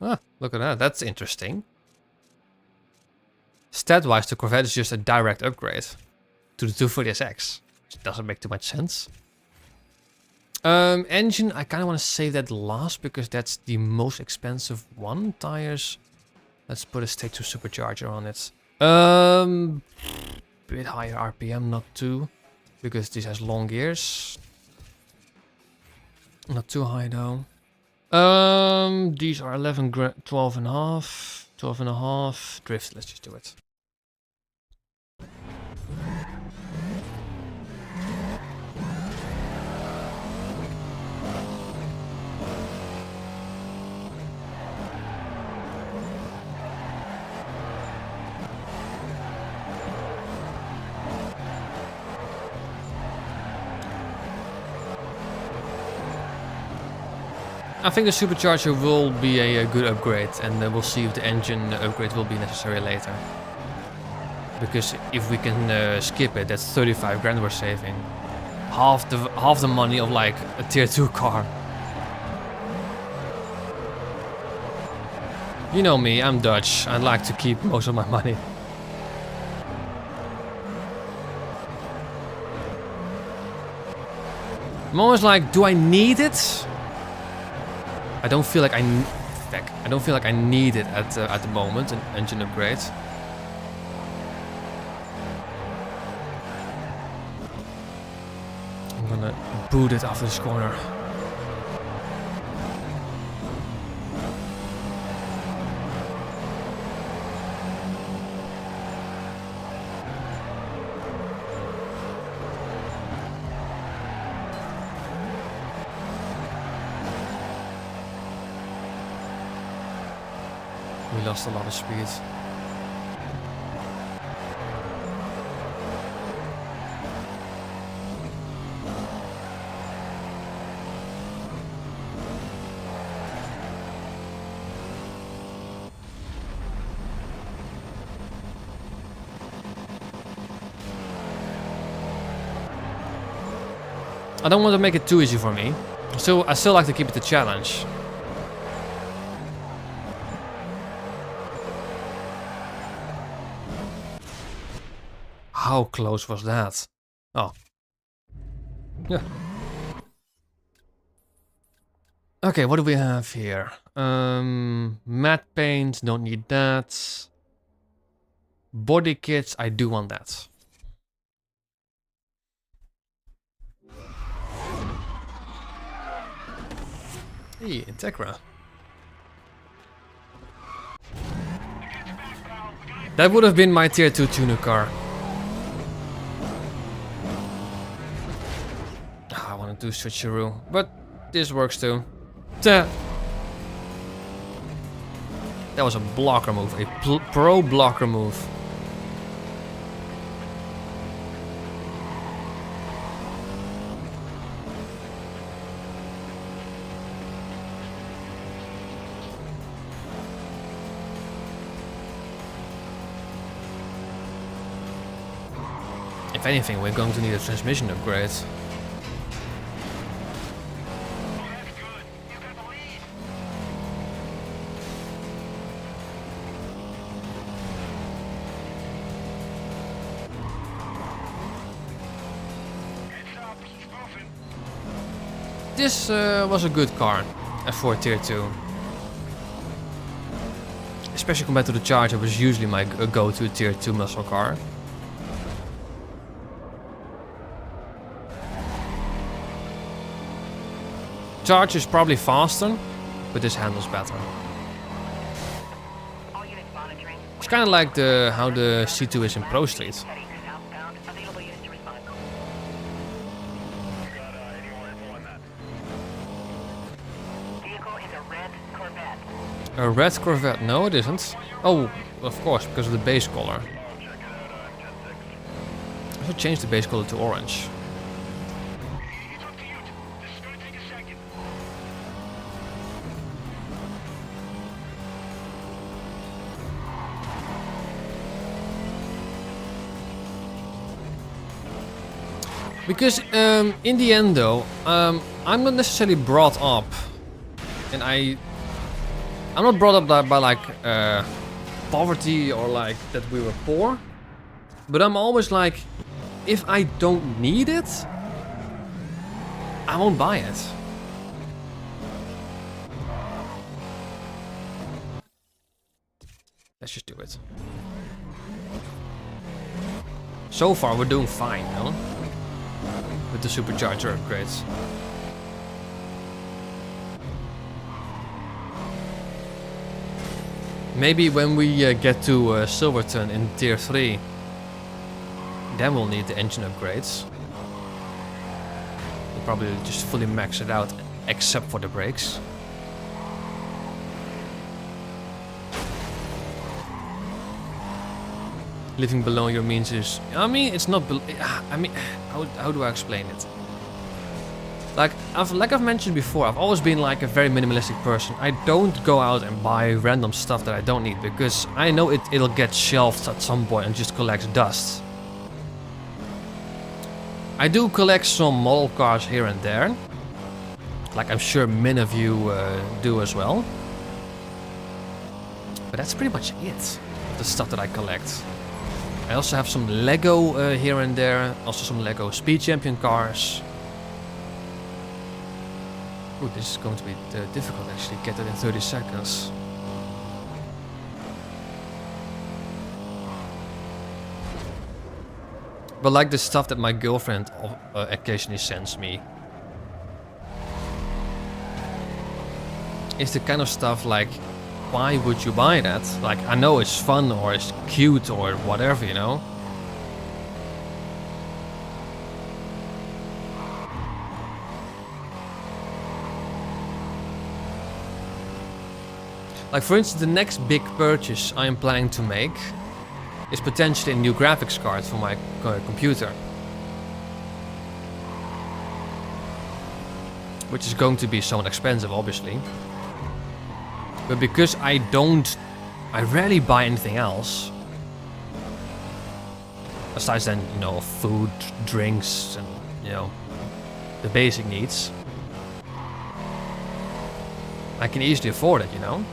Ah, look at that. That's interesting. Stat-wise, the Corvette is just a direct upgrade to the 240SX. Which doesn't make too much sense. Engine, I kind of want to save that last because that's the most expensive one. Tires, let's put a stage 2 supercharger on it. Bit higher RPM, not too, because this has long gears. Not too high though. These are 12 and a half, 12 and a half. Drift, let's just do it. I think the supercharger will be a good upgrade, and we'll see if the engine upgrade will be necessary later. Because if we can skip it, that's 35 grand we're saving. Half the money of like a tier 2 car. You know me, I'm Dutch. I like to keep most of my money. I'm always like, do I need it? I don't feel like I need it at the moment, an engine upgrade. I'm gonna boot it after this corner. We lost a lot of speed. I don't want to make it too easy for me. I still like to keep it a challenge. how close was that? Oh. Yeah. Okay, what do we have here? Matte paint, don't need that. Body kits, I do want that. Hey, Integra. That would have been my tier 2 tuner car. I want to do switcheroo, but this works too. That was a blocker move, a pro blocker move. If anything, we're going to need a transmission upgrade. This was a good car for tier 2. Especially compared to the Charger, which is usually my go-to tier 2 muscle car. Charge is probably faster, but this handles better. All units monitoring. It's kind of like how the C2 is in Pro Street. Heading southbound. Available units to respond. Vehicle is a red Corvette. A red Corvette? No, it isn't. Oh, of course, because of the base color. I should change the base color to orange. Because in the end though, I'm not necessarily brought up, and I'm not brought up by like poverty or like that we were poor, but I'm always like, if I don't need it, I won't buy it. Let's just do it. So far we're doing fine, no? With the supercharger upgrades. Maybe when we get to Silverton in tier 3, then we'll need the engine upgrades. We'll probably just fully max it out except for the brakes. Living below your means is... I mean, it's not... I mean, how do I explain it? Like I've mentioned before, I've always been like a very minimalistic person. I don't go out and buy random stuff that I don't need, because I know it'll get shelved at some point and just collect dust. I do collect some model cars here and there. Like I'm sure many of you do as well. But that's pretty much it. The stuff that I collect. I also have some Lego here and there. Also some Lego Speed Champion cars. Ooh, this is going to be difficult actually. Get that in 30 seconds. But like the stuff that my girlfriend occasionally sends me. It's the kind of stuff like, why would you buy that? Like, I know it's fun or it's cute or whatever, you know? Like, for instance, the next big purchase I am planning to make is potentially a new graphics card for my computer. Which is going to be somewhat expensive, obviously. But because I rarely buy anything else. Besides then, you know, food, drinks, and, you know, the basic needs. I can easily afford it, you know.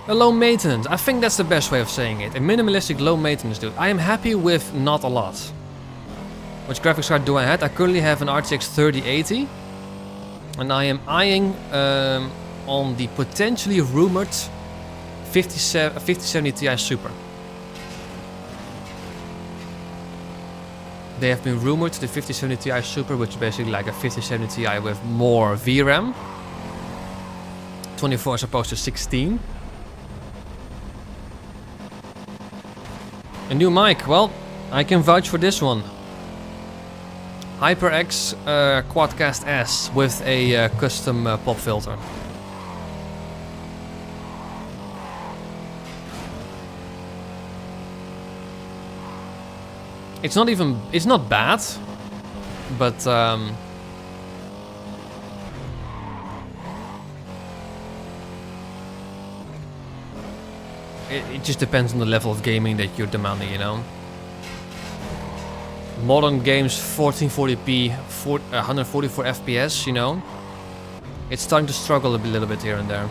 A low maintenance. I think that's the best way of saying it. A minimalistic low maintenance, dude. I am happy with not a lot. Which graphics card do I have? I currently have an RTX 3080. And I am eyeing on the potentially rumored 5070 Ti Super. They have been rumored, the 5070 Ti Super, which is basically like a 5070 Ti with more VRAM. 24 as opposed to 16. A new mic, well, I can vouch for this one. HyperX Quadcast S with a custom pop filter. It's not bad, but it just depends on the level of gaming that you're demanding, you know. Modern games 1440p, 144 FPS, you know. It's starting to struggle a little bit here and there.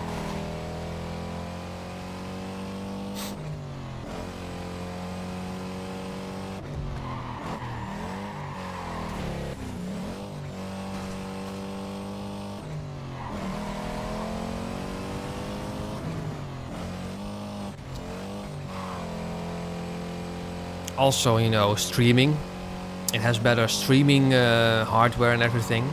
Also, you know, streaming. It has better streaming hardware and everything.